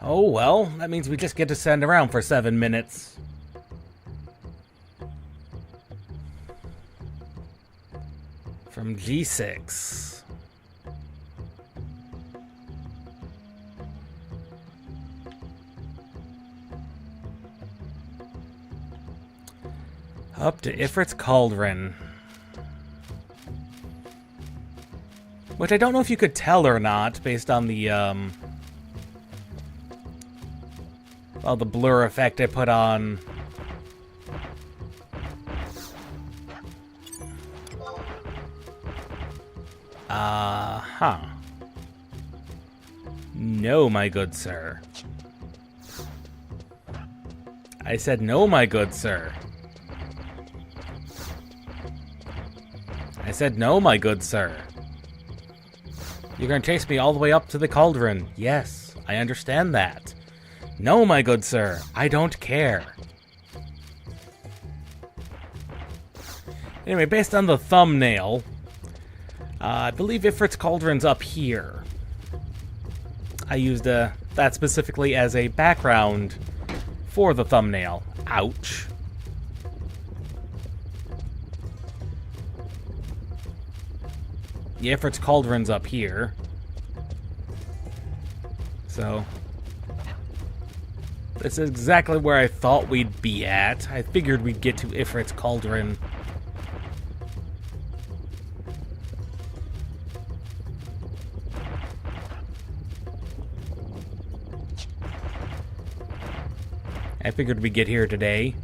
Oh well, that means we just get to stand around for 7 minutes. From G6. Up to Ifrit's Cauldron. Which I don't know if you could tell or not, based on the, well, the blur effect I put on. No, my good sir. I said no, my good sir. I said no, my good sir. You're gonna chase me all the way up to the cauldron. Yes, I understand that. No, my good sir, I don't care. Anyway, based on the thumbnail, I believe Ifrit's Cauldron's up here. I used that specifically as a background for the thumbnail. Ouch. The Ifrit's Cauldron's up here. So, this is exactly where I thought we'd be at. I figured we'd get to Ifrit's Cauldron. I figured we'd get here today.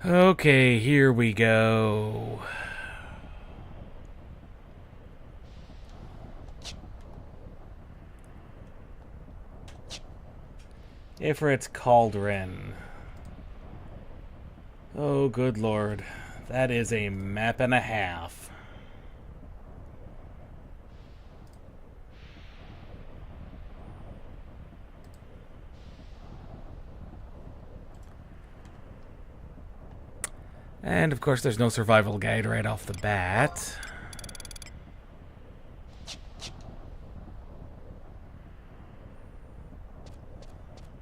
Okay, here we go. Ifrit's Cauldron. Oh, good lord. That is a map and a half. And, of course, there's no survival guide right off the bat.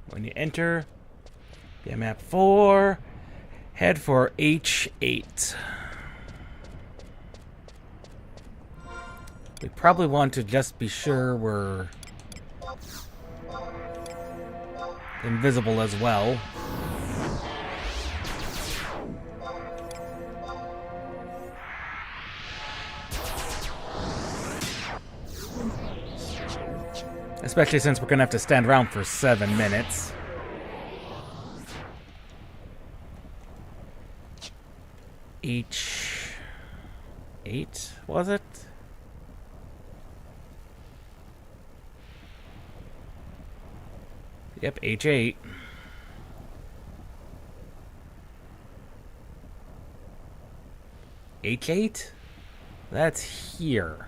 When you enter, yeah, map 4, head for H8. We probably want to just be sure we're invisible as well. Especially since we're going to have to stand around for 7 minutes. H8, was it? Yep, H8. H8? That's here.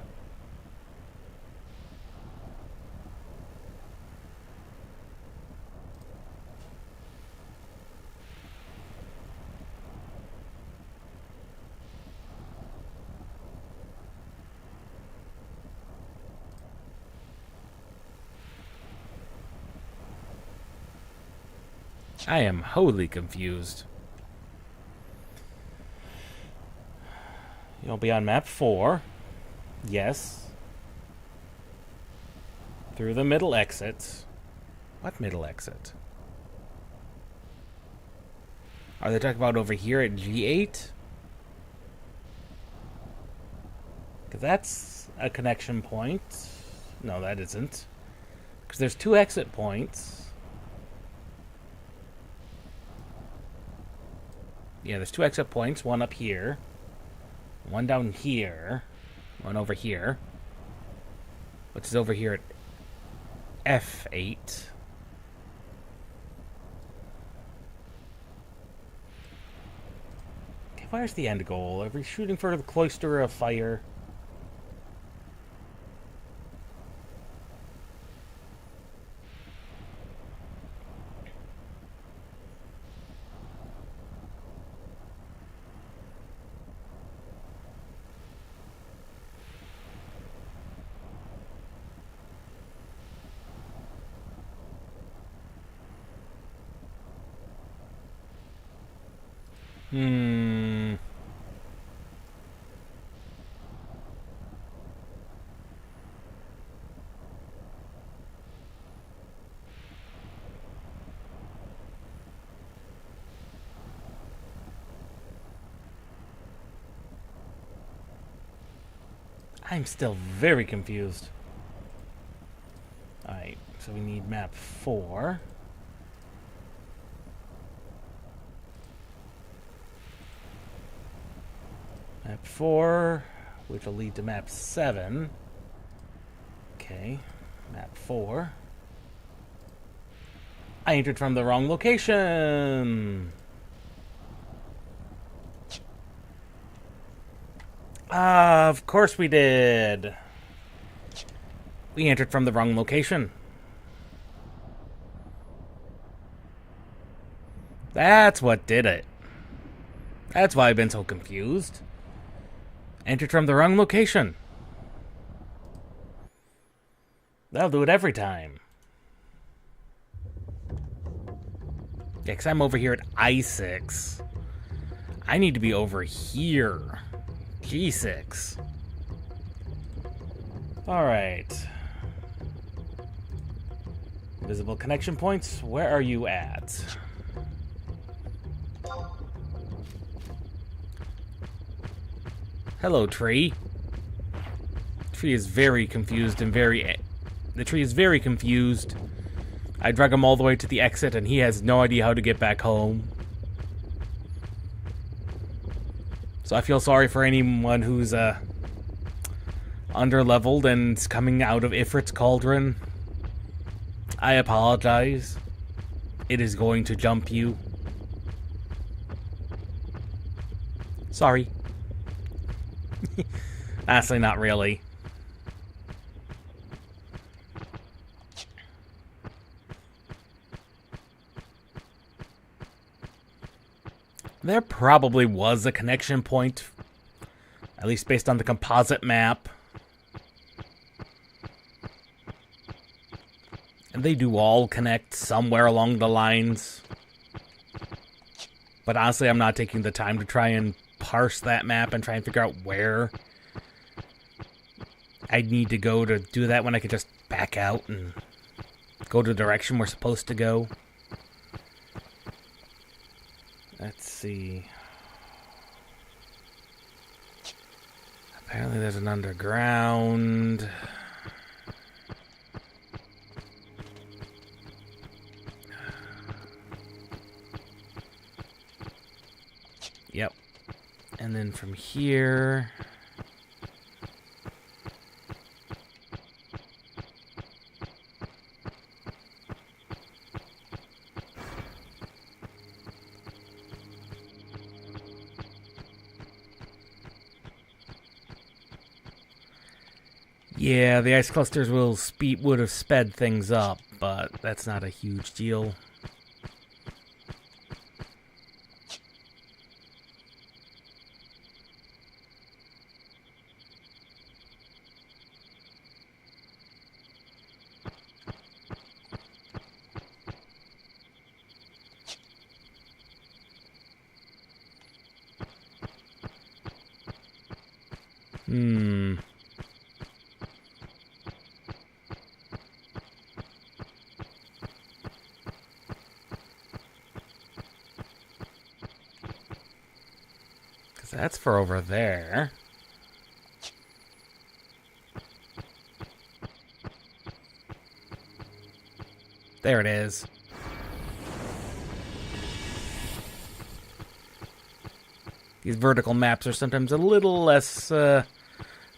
I am wholly confused. You'll be on map 4. Yes. Through the middle exits. What middle exit? Are they talking about over here at G8? Because that's a connection point. No, that isn't. Because there's 2 exit points. Yeah, there's 2 exit points. One up here. One down here. One over here. Which is over here at F8. Okay, where's the end goal? Are we shooting for the Cloister of Fire? I'm still very confused. Alright, so we need map 4. Map 4, which will lead to map 7. Okay, map 4. I entered from the wrong location! Of course we did! We entered from the wrong location. That's what did it. That's why I've been so confused. Entered from the wrong location. That'll do it every time. Yeah, 'cause I'm over here at I6. I need to be over here. G6. Alright. Visible connection points, where are you at? Hello, tree. Tree is very confused and the tree is very confused. I drug him all the way to the exit and he has no idea how to get back home. So I feel sorry for anyone who's underleveled and coming out of Ifrit's cauldron. I apologize. It is going to jump you. Sorry. Honestly, not really. There probably was a connection point, at least based on the composite map. And they do all connect somewhere along the lines. But honestly, I'm not taking the time to try and parse that map and try and figure out where I'd need to go to do that when I could just back out and go to the direction we're supposed to go. Let's see. Apparently there's an underground. Yep. And then from here... Yeah, the ice clusters would have sped things up, but that's not a huge deal. That's for over there. There it is. These vertical maps are sometimes a little less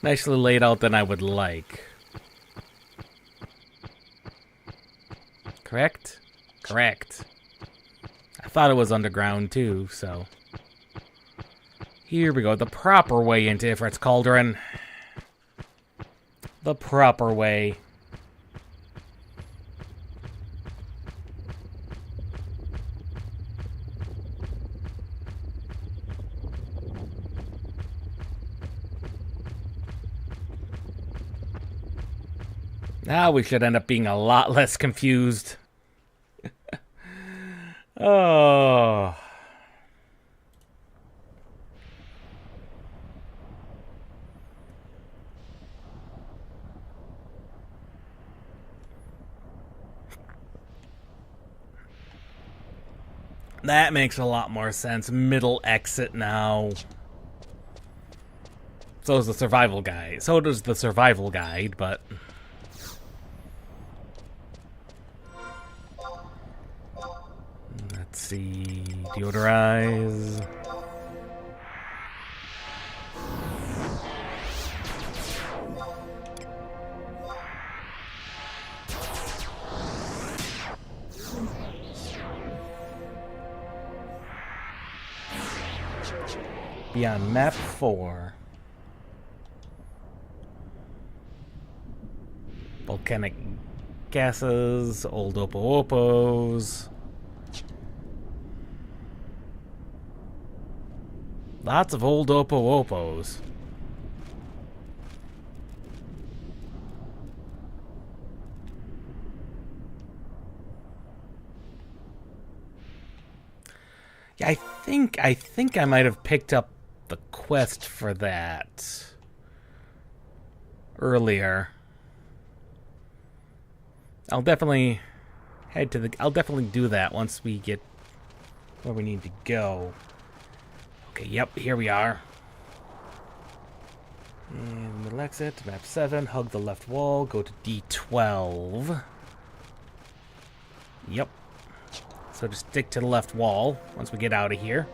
nicely laid out than I would like. Correct? Correct. I thought it was underground too, so... Here we go, the proper way into Ifrit's cauldron. The proper way. Now we should end up being a lot less confused. Oh... That makes a lot more sense. Middle exit now. So is the survival guide. So does the survival guide, but... Let's see... Deodorize... On map 4. Volcanic gases, old Opo-Opos. Lots of old Opo-Opos. Yeah, I think I might have picked up the quest for that earlier. I'll definitely I'll definitely do that once we get where we need to go. Okay, yep, here we are. And middle exit, map 7, hug the left wall, go to D12. Yep. So just stick to the left wall once we get out of here.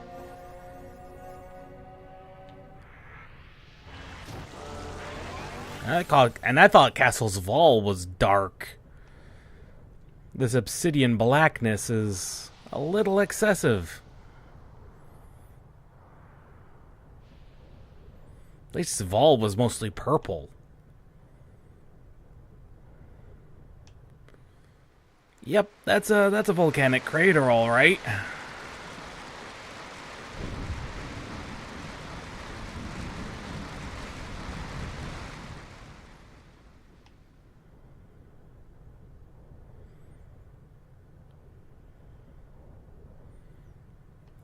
I thought Castle's Wall was dark. This obsidian blackness is a little excessive. At least Vol was mostly purple. Yep, that's a volcanic crater, all right.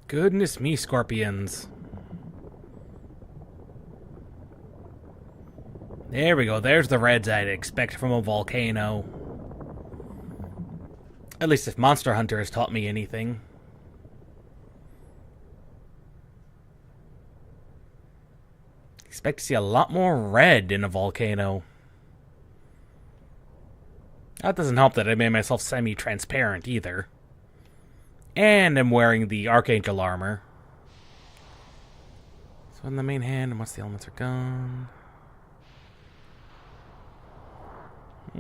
Goodness me, scorpions. There we go. There's the reds I'd expect from a volcano. At least if Monster Hunter has taught me anything. Expect to see a lot more red in a volcano. That doesn't help that I made myself semi-transparent either. And I'm wearing the Archangel armor. So in the main hand, and once the elements are gone...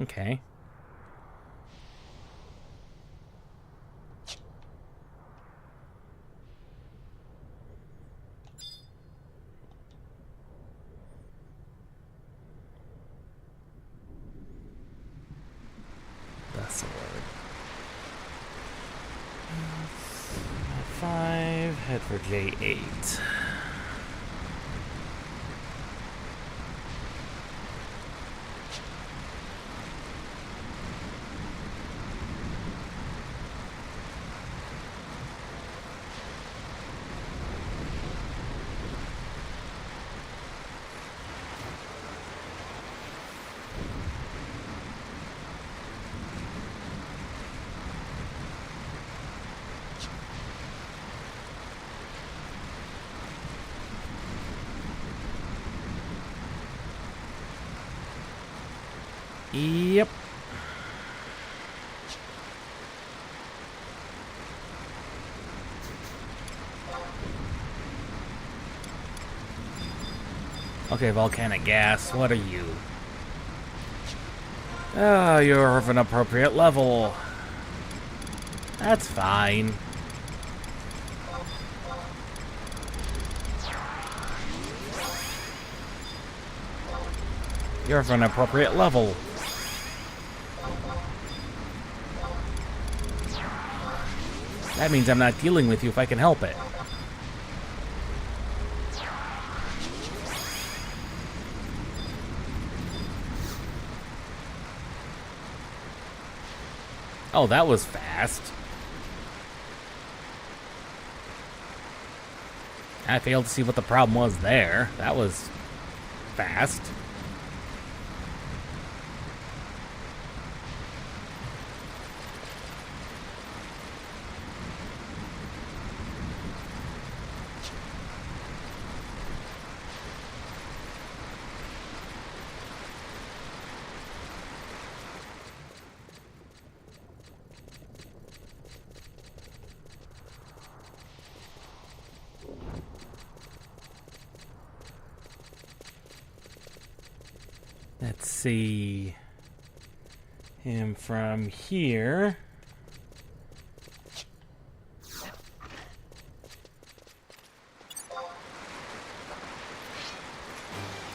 Okay. The sword. 5, head for J8. Yep. Okay, volcanic gas, what are you? Oh, you're of an appropriate level. That's fine. You're of an appropriate level. That means I'm not dealing with you if I can help it. Oh, that was fast. I failed to see what the problem was there. That was fast. Let's see him from here.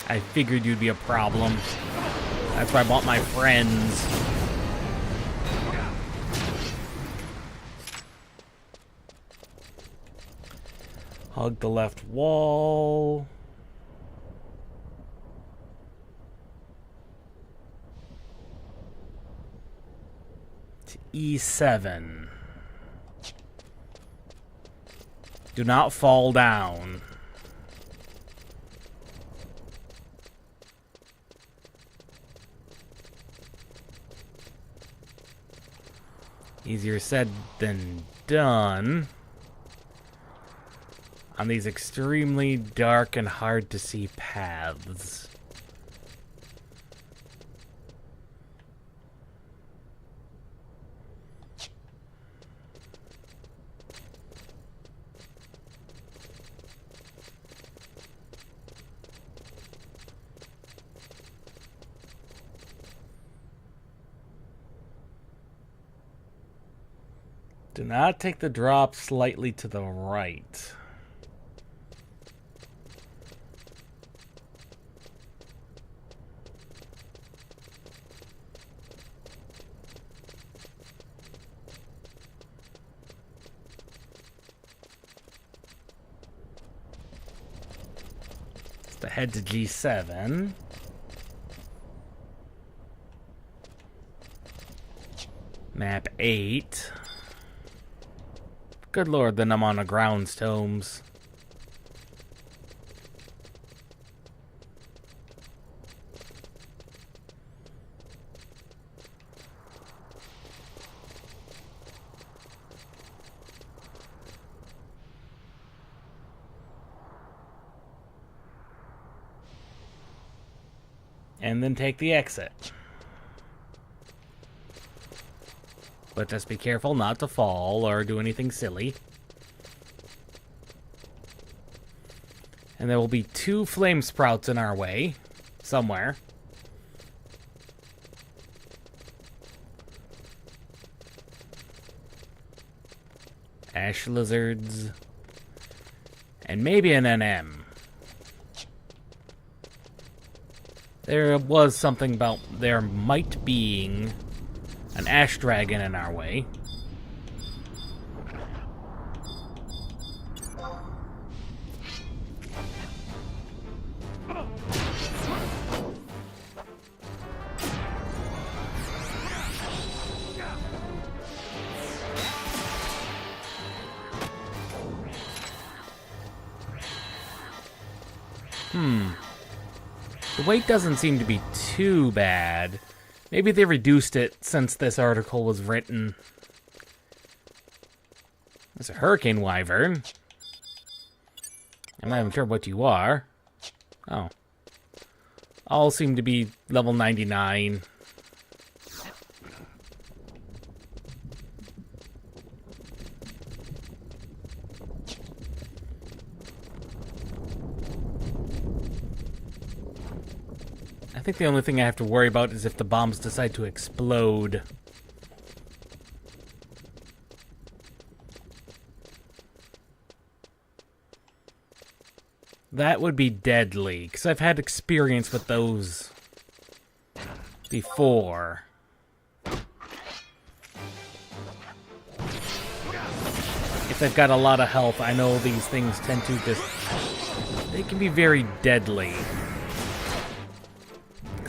I figured you'd be a problem. That's why I bought my friends. Hug the left wall. E7. Do not fall down. Easier said than done on these extremely dark and hard to see paths. Do not take the drop slightly to the right. Just ahead to G7. Map 8. Good lord, then I'm on a grounds tomes. And then take the exit. But just be careful not to fall or do anything silly. And there will be 2 flame sprouts in our way, somewhere. Ash lizards. And maybe an NM. There was something about there might being an ash dragon in our way. The weight doesn't seem to be too bad. Maybe they reduced it since this article was written. There's a hurricane wyvern. I'm not even sure what you are. Oh. All seem to be level 99. I think the only thing I have to worry about is if the bombs decide to explode. That would be deadly, because I've had experience with those before. If they've got a lot of health, I know these things tend to just... they can be very deadly.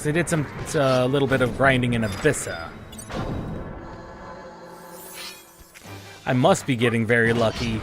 I did some little bit of grinding in Abyssa. I must be getting very lucky.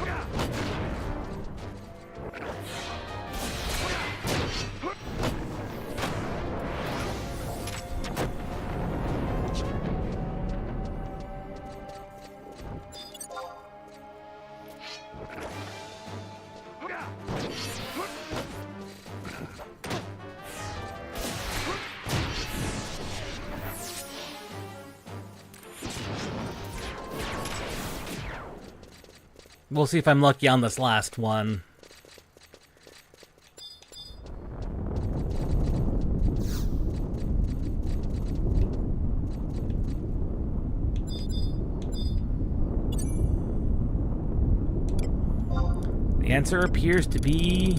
We'll see if I'm lucky on this last one. The answer appears to be...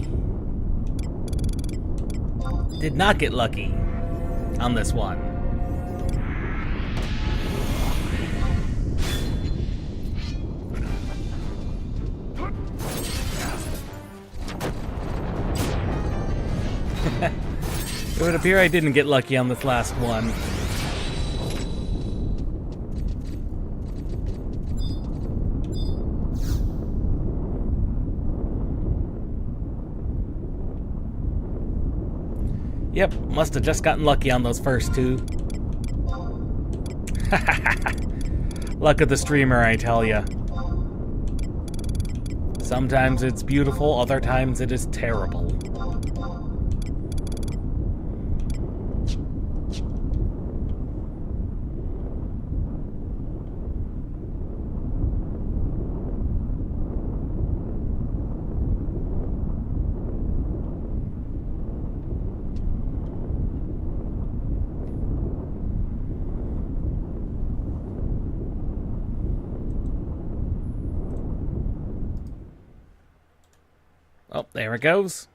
did not get lucky on this one. It would appear I didn't get lucky on this last one. Yep, must have just gotten lucky on those first two. Luck of the streamer, I tell ya. Sometimes it's beautiful, other times it is terrible. Oh, there it goes.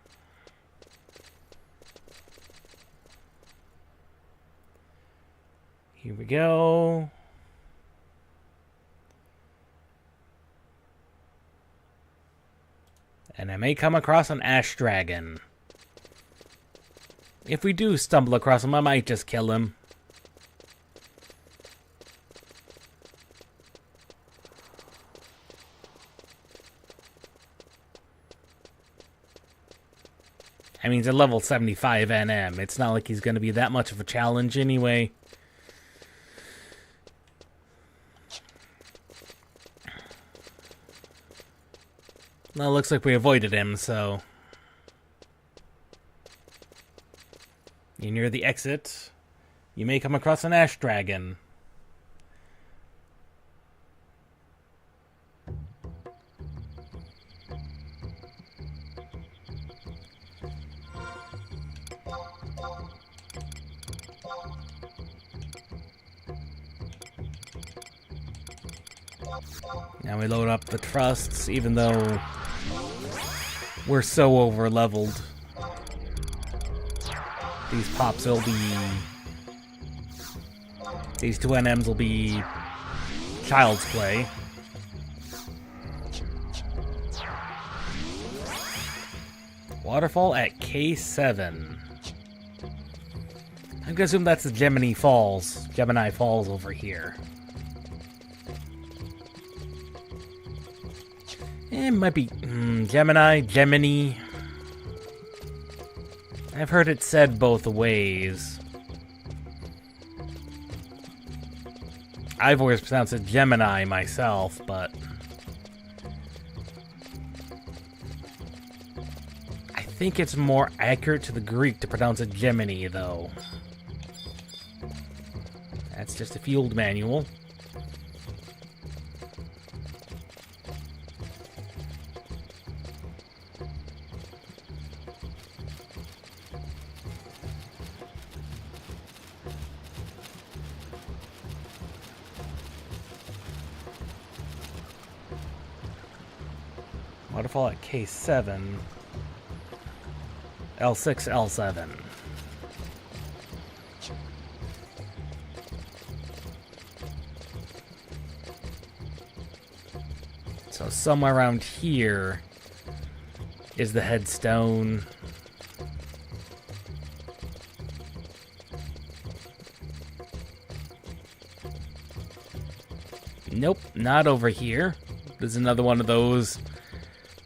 Here we go. And I may come across an ash dragon. If we do stumble across him, I might just kill him. I mean, he's a level 75 NM. It's not like he's going to be that much of a challenge anyway. Well, it looks like we avoided him, so... You're near the exit. You may come across an ash dragon. Now we load up the trusts, even though we're so over-leveled. These pops will be... These two NMs will be child's play. Waterfall at K7. I'm gonna assume that's the Gemini Falls over here. It might be Gemini. I've heard it said both ways. I've always pronounced it Gemini myself, but... I think it's more accurate to the Greek to pronounce it Gemini, though. That's just a field manual. Waterfall at K7. L6, L7. So somewhere around here is the headstone. Nope, not over here. There's another one of those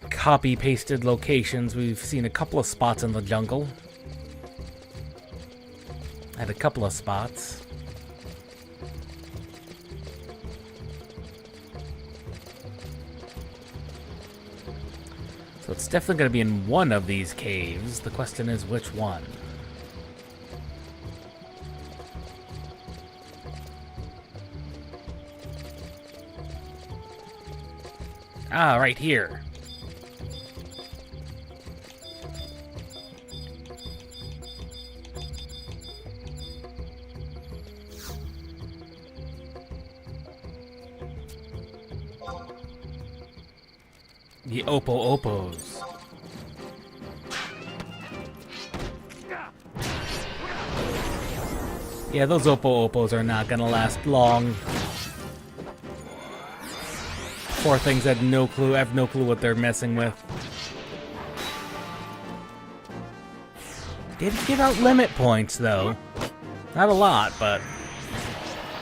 copy-pasted locations. We've seen a couple of spots in the jungle. At a couple of spots. So it's definitely going to be in one of these caves. The question is, which one? Ah, right here. The Opos. Yeah, those Opos are not gonna last long. Poor things have no clue what they're messing with. Did give out limit points, though. Not a lot, but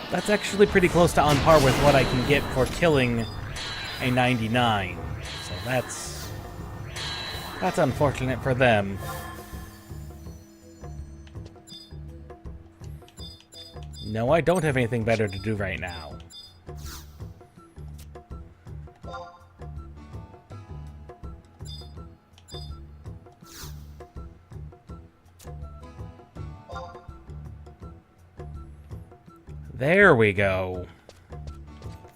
that's actually pretty close to on par with what I can get for killing a 99. So that's unfortunate for them. No, I don't have anything better to do right now. There we go.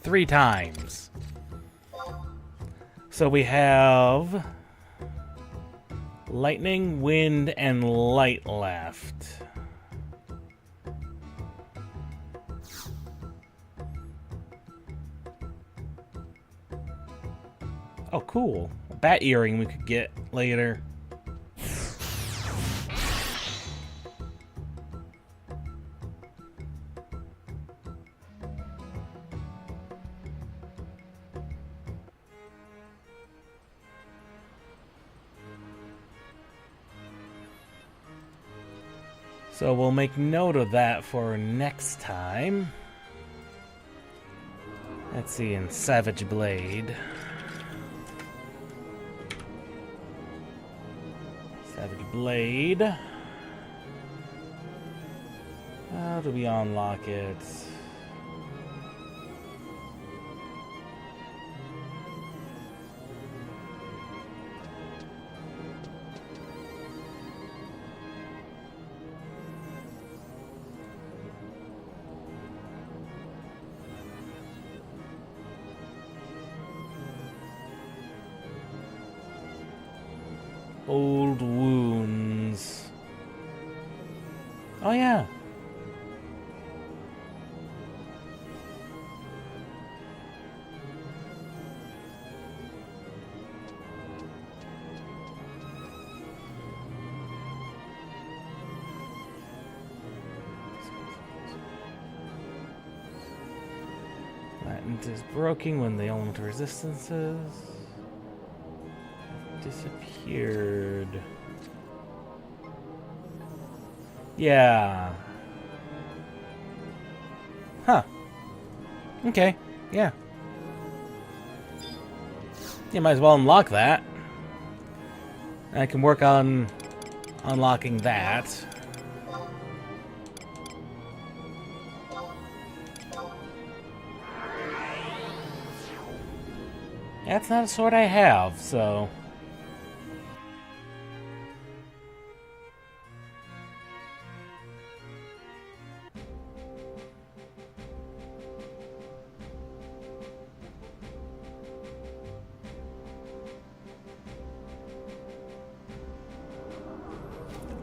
3 times. So we have lightning, wind, and light left. Oh, cool. A bat earring we could get later. So we'll make note of that for next time. Let's see, in Savage Blade. Savage Blade. How do we unlock it? Old wounds. Oh, yeah. Latent is broken when the element resistances disappeared. Yeah. Huh. Okay. Yeah. You might as well unlock that. I can work on unlocking that. That's not a sword I have, so...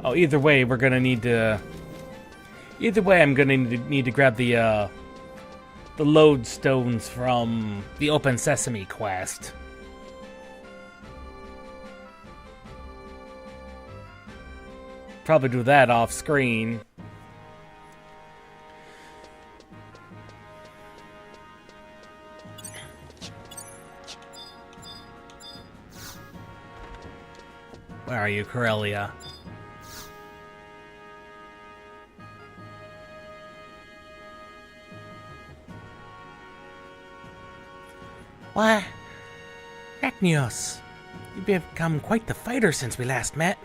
Oh, either way, we're gonna need to... Either way, I'm gonna need to grab the lodestones from the Open Sesame quest. Probably do that off screen. Where are you, Corellia? Why, Rachnios, you've become quite the fighter since we last met.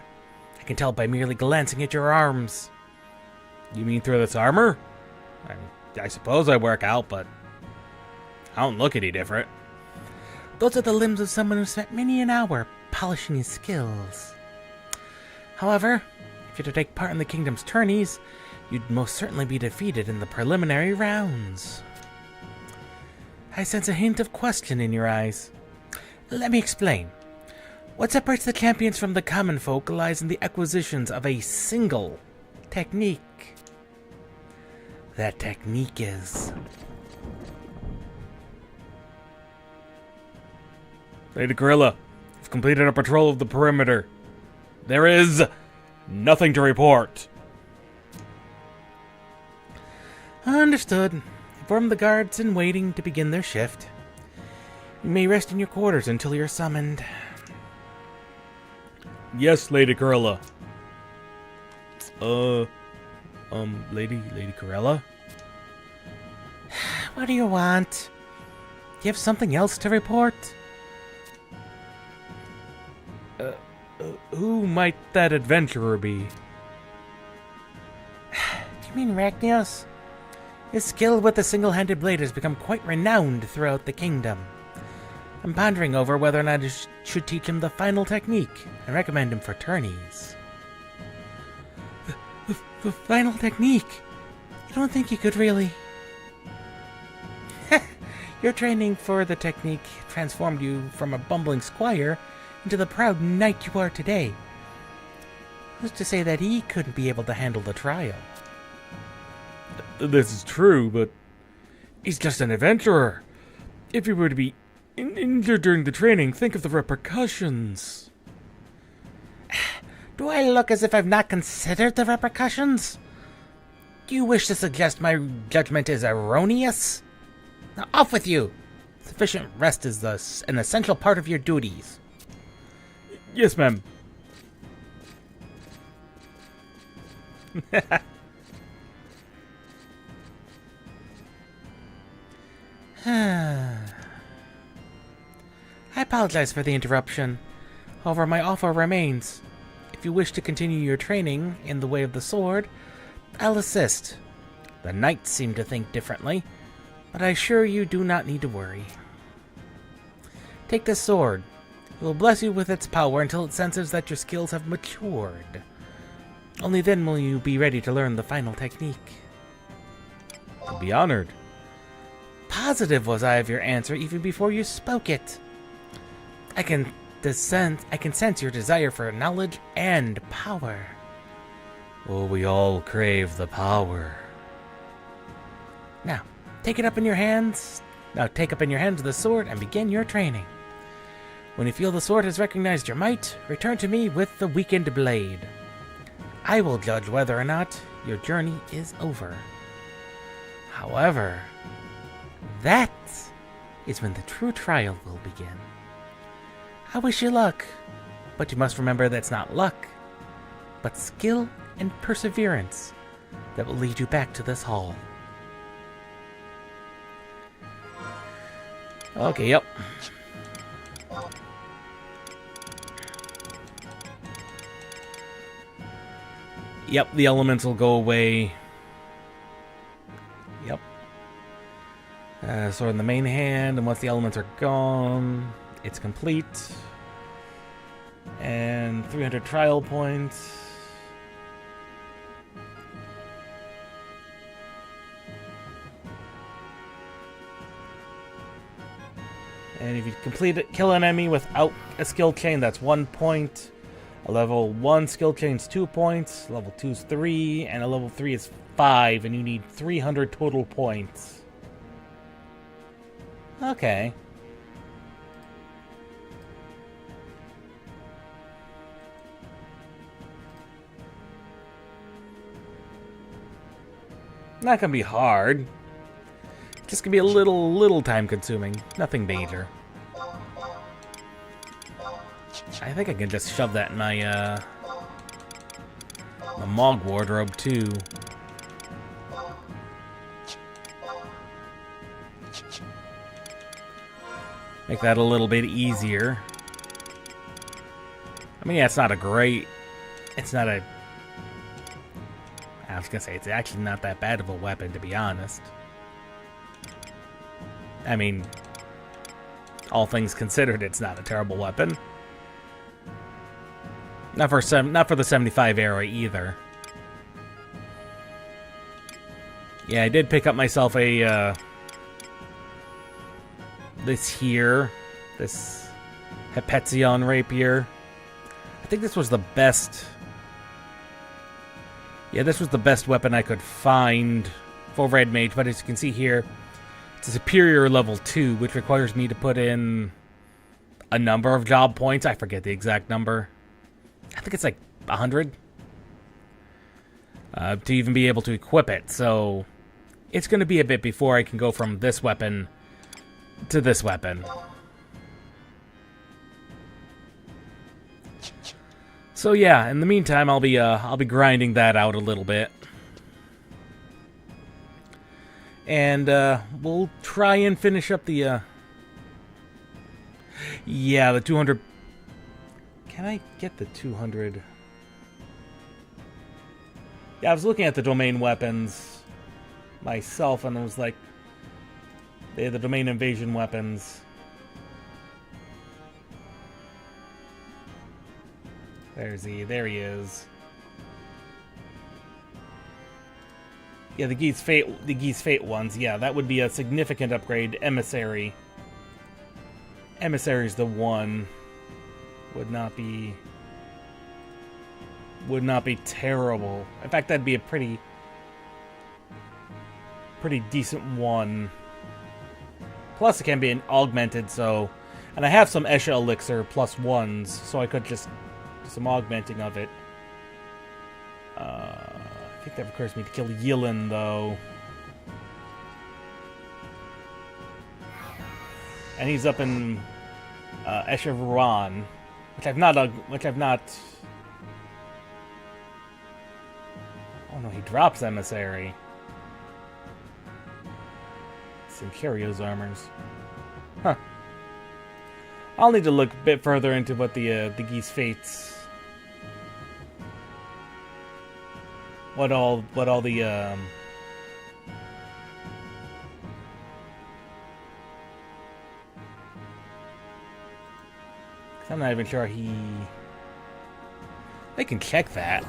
I can tell by merely glancing at your arms. You mean through this armor? I suppose I work out, but I don't look any different. Those are the limbs of someone who spent many an hour polishing his skills. However, if you're to take part in the kingdom's tourneys, you'd most certainly be defeated in the preliminary rounds. I sense a hint of question in your eyes. Let me explain. What separates the champions from the common folk lies in the acquisitions of a single technique. That technique is... Lady Gorilla, you've completed a patrol of the perimeter. There is nothing to report. Understood. Inform the guards in waiting to begin their shift. You may rest in your quarters until you're summoned. Yes, Lady Corella. Lady Corella? What do you want? Do you have something else to report? Who might that adventurer be? Do you mean Rachnios? His skill with the single-handed blade has become quite renowned throughout the kingdom. I'm pondering over whether or not I should teach him the final technique and recommend him for tourneys. The final technique? You don't think you could really... Your training for the technique transformed you from a bumbling squire into the proud knight you are today. Who's to say that he couldn't be able to handle the trial? This is true, but he's just an adventurer. If he were to be injured during the training, think of the repercussions. Do I look as if I've not considered the repercussions? Do you wish to suggest my judgment is erroneous? Now off with you! Sufficient rest is an essential part of your duties. Yes, ma'am. I apologize for the interruption. However, my offer remains. If you wish to continue your training in the way of the sword, I'll assist. The knights seem to think differently, but I assure you do not need to worry. Take this sword. It will bless you with its power until it senses that your skills have matured. Only then will you be ready to learn the final technique. I'll be honored. Positive was I of your answer even before you spoke it. I can sense your desire for knowledge and power. Oh, we all crave the power. Now, take up in your hands the sword and begin your training. When you feel the sword has recognized your might, return to me with the weakened blade. I will judge whether or not your journey is over. However, that is when the true trial will begin. I wish you luck, but you must remember that it's not luck, but skill and perseverance that will lead you back to this hall. Okay, yep. Yep, the elements will go away. Yep. So in the main hand, and once the elements are gone, it's complete. And 300 trial points. And if you kill an enemy without a skill chain, that's 1 point. A level 1 skill chain is 2 points. Level 2 is 3. And a level 3 is 5. And you need 300 total points. Okay. Not gonna be hard. Just gonna be a little time consuming. Nothing major. I think I can just shove that in my Mog wardrobe too. Make that a little bit easier. I mean, yeah, it's not I was gonna say, it's actually not that bad of a weapon, to be honest. I mean, all things considered, it's not a terrible weapon. Not for the 75 era either. Yeah, I did pick up myself a this Hepetion rapier. I think this was the best. Yeah, this was the best weapon I could find for Red Mage, but as you can see here, it's a superior level 2, which requires me to put in a number of job points. I forget the exact number. I think it's like 100 to even be able to equip it. So it's going to be a bit before I can go from this weapon to this weapon. So yeah, in the meantime, I'll be grinding that out a little bit, and we'll try and finish up the the 200. Can I get the 200? Yeah, I was looking at the domain weapons. myself, and it was like they had the domain invasion weapons. There's he. There he is. Yeah, the Geese Fate ones. Yeah, that would be a significant upgrade. Emissary. Emissary's the one. Would not be terrible. In fact, that'd be a pretty decent one. Plus, it can be an augmented, so... And I have some Esha Elixir plus ones, so I could just do some augmenting of it. I think that requires me to kill Yilin, though. And he's up in Esha Varan, which I've not... Oh no, he drops Emissary. Syncario's armors. Huh. I'll need to look a bit further into what the Geese Fates... What all the I'm not even sure I can check that.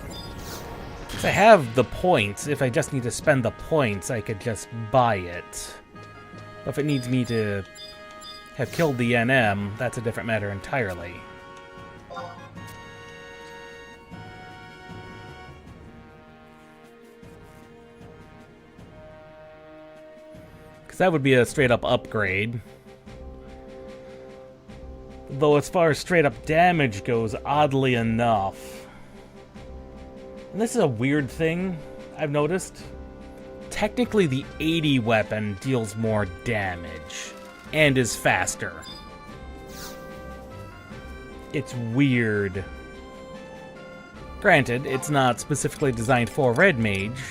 If I have the points, if I just need to spend the points, I could just buy it. But if it needs me to have killed the NM, that's a different matter entirely. Because that would be a straight-up upgrade. Though as far as straight-up damage goes, oddly enough... And this is a weird thing I've noticed. Technically, the 80 weapon deals more damage and is faster. It's weird. Granted, it's not specifically designed for Red Mage.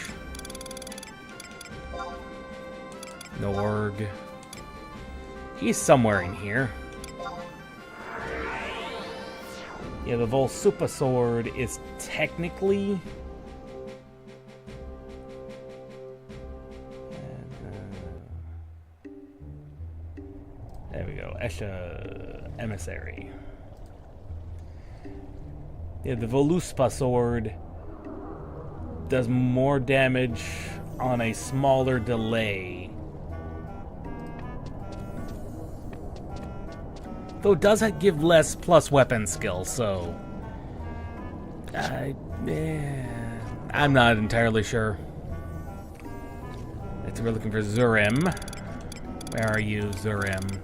Norg. He's somewhere in here. Yeah, the Vol Super Sword is technically... There we go. Esha Emissary. Yeah, the Voluspa Sword does more damage on a smaller delay. Though it does give less plus weapon skill, so... I'm not entirely sure. We're looking for Zurim. Where are you, Zurim?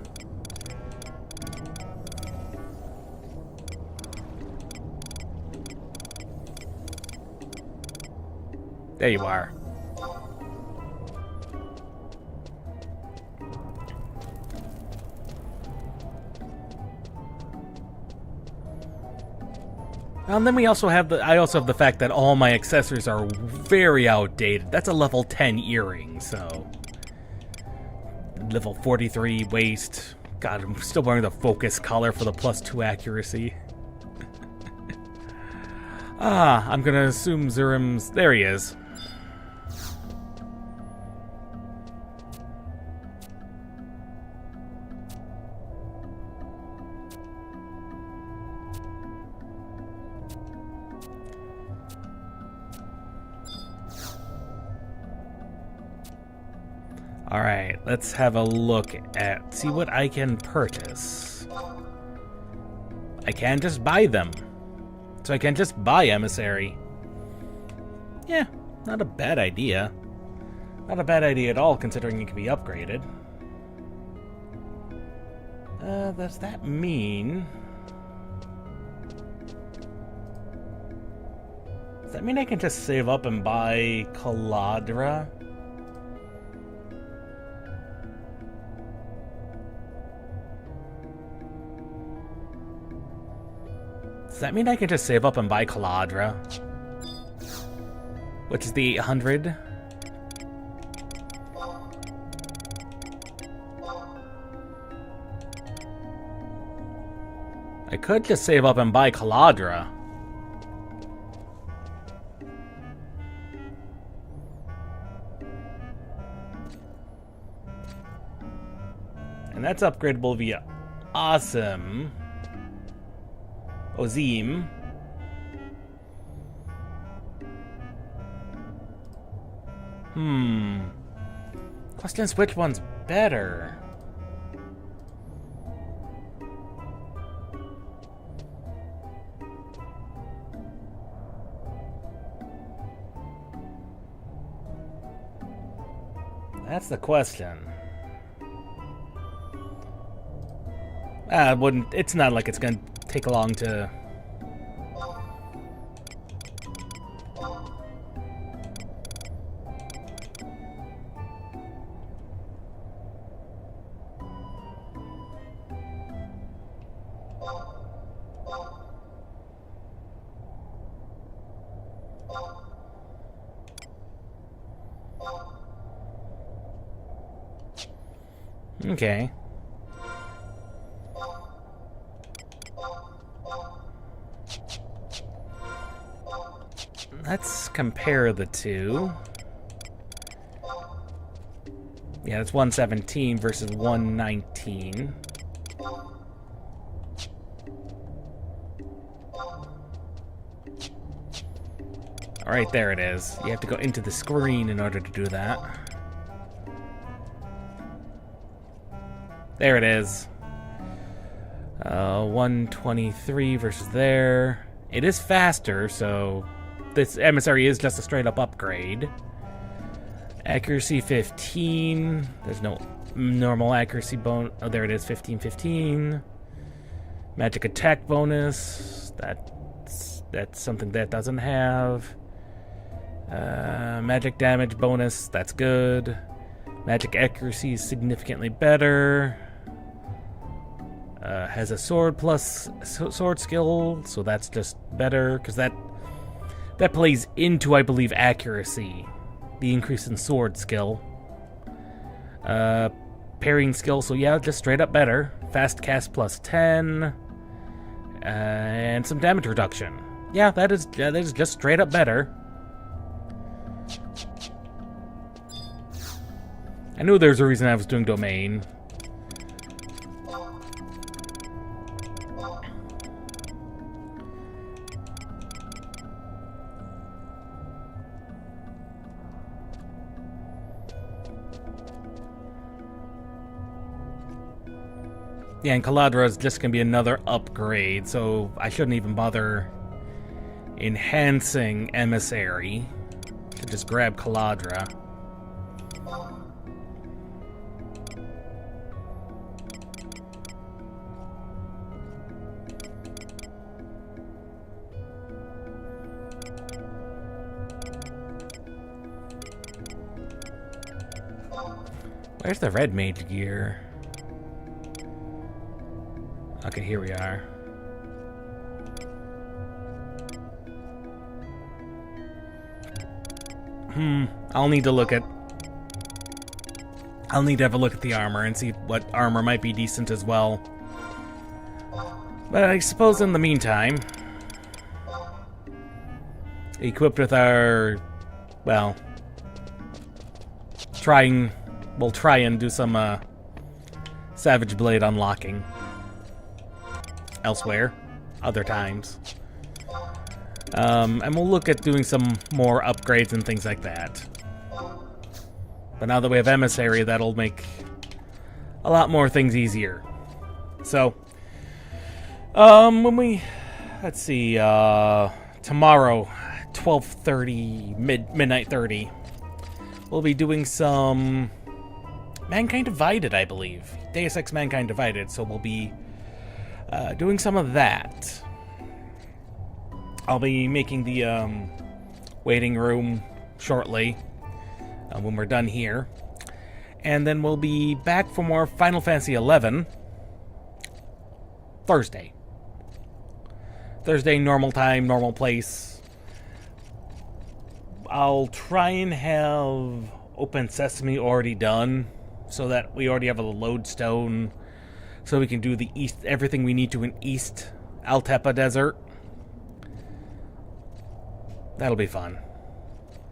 There you are. And then we also have I also have the fact that all my accessories are very outdated. That's a level 10 earring, so... Level 43 waist. God, I'm still wearing the focus collar for the +2 accuracy. I'm gonna assume Zurim's... There he is. Alright, let's have a look at... See what I can purchase. I can just buy them. So I can just buy Emissary. Yeah, not a bad idea. Not a bad idea at all, considering it can be upgraded. Does that mean... Does that mean I can just save up and buy Caladra? Does that mean I can just save up and buy Caladra? Which is the 800? I could just save up and buy Caladra. And that's upgradable via Awesome. Ozim. Question is, which one's better? That's the question. It's not like it's gonna take long to... Okay. Let's compare the two. Yeah, it's 117 versus 119. Alright, there it is. You have to go into the screen in order to do that. There it is. 123 versus there. It is faster, so this emissary is just a straight up upgrade. Accuracy 15. There's no normal accuracy bonus. Oh, there it is, 15. Magic attack bonus. That's something that doesn't have. Magic damage bonus. That's good. Magic accuracy is significantly better. Has a sword plus sword skill, so that's just better, because that plays into, I believe, accuracy. The increase in sword skill. Parrying skill, so yeah, just straight up better. Fast cast plus 10. And some damage reduction. Yeah, that is just straight up better. I knew there's a reason I was doing domain. Yeah, and Caladra is just going to be another upgrade, so I shouldn't even bother enhancing Emissary. I should just grab Caladra. Where's the red mage gear? Okay, here we are. I'll need to have a look at the armor and see what armor might be decent as well. But I suppose in the meantime, equipped with our, well, we'll try and do some Savage Blade unlocking elsewhere, other times. And we'll look at doing some more upgrades and things like that. But now that we have Emissary, that'll make a lot more things easier. So, when we, let's see, tomorrow, 12:30, midnight 30, we'll be doing some Mankind Divided, I believe. Deus Ex Mankind Divided, so we'll be doing some of that. I'll be making the waiting room shortly when we're done here. And then we'll be back for more Final Fantasy XI Thursday. Thursday, normal time, normal place. I'll try and have Open Sesame already done so that we already have a lodestone so we can do the everything we need to in East Altepa Desert. That'll be fun.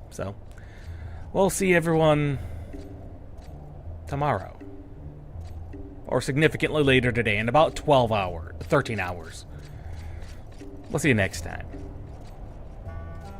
So, we'll see everyone tomorrow. or significantly later today in about 13 hours. We'll see you next time.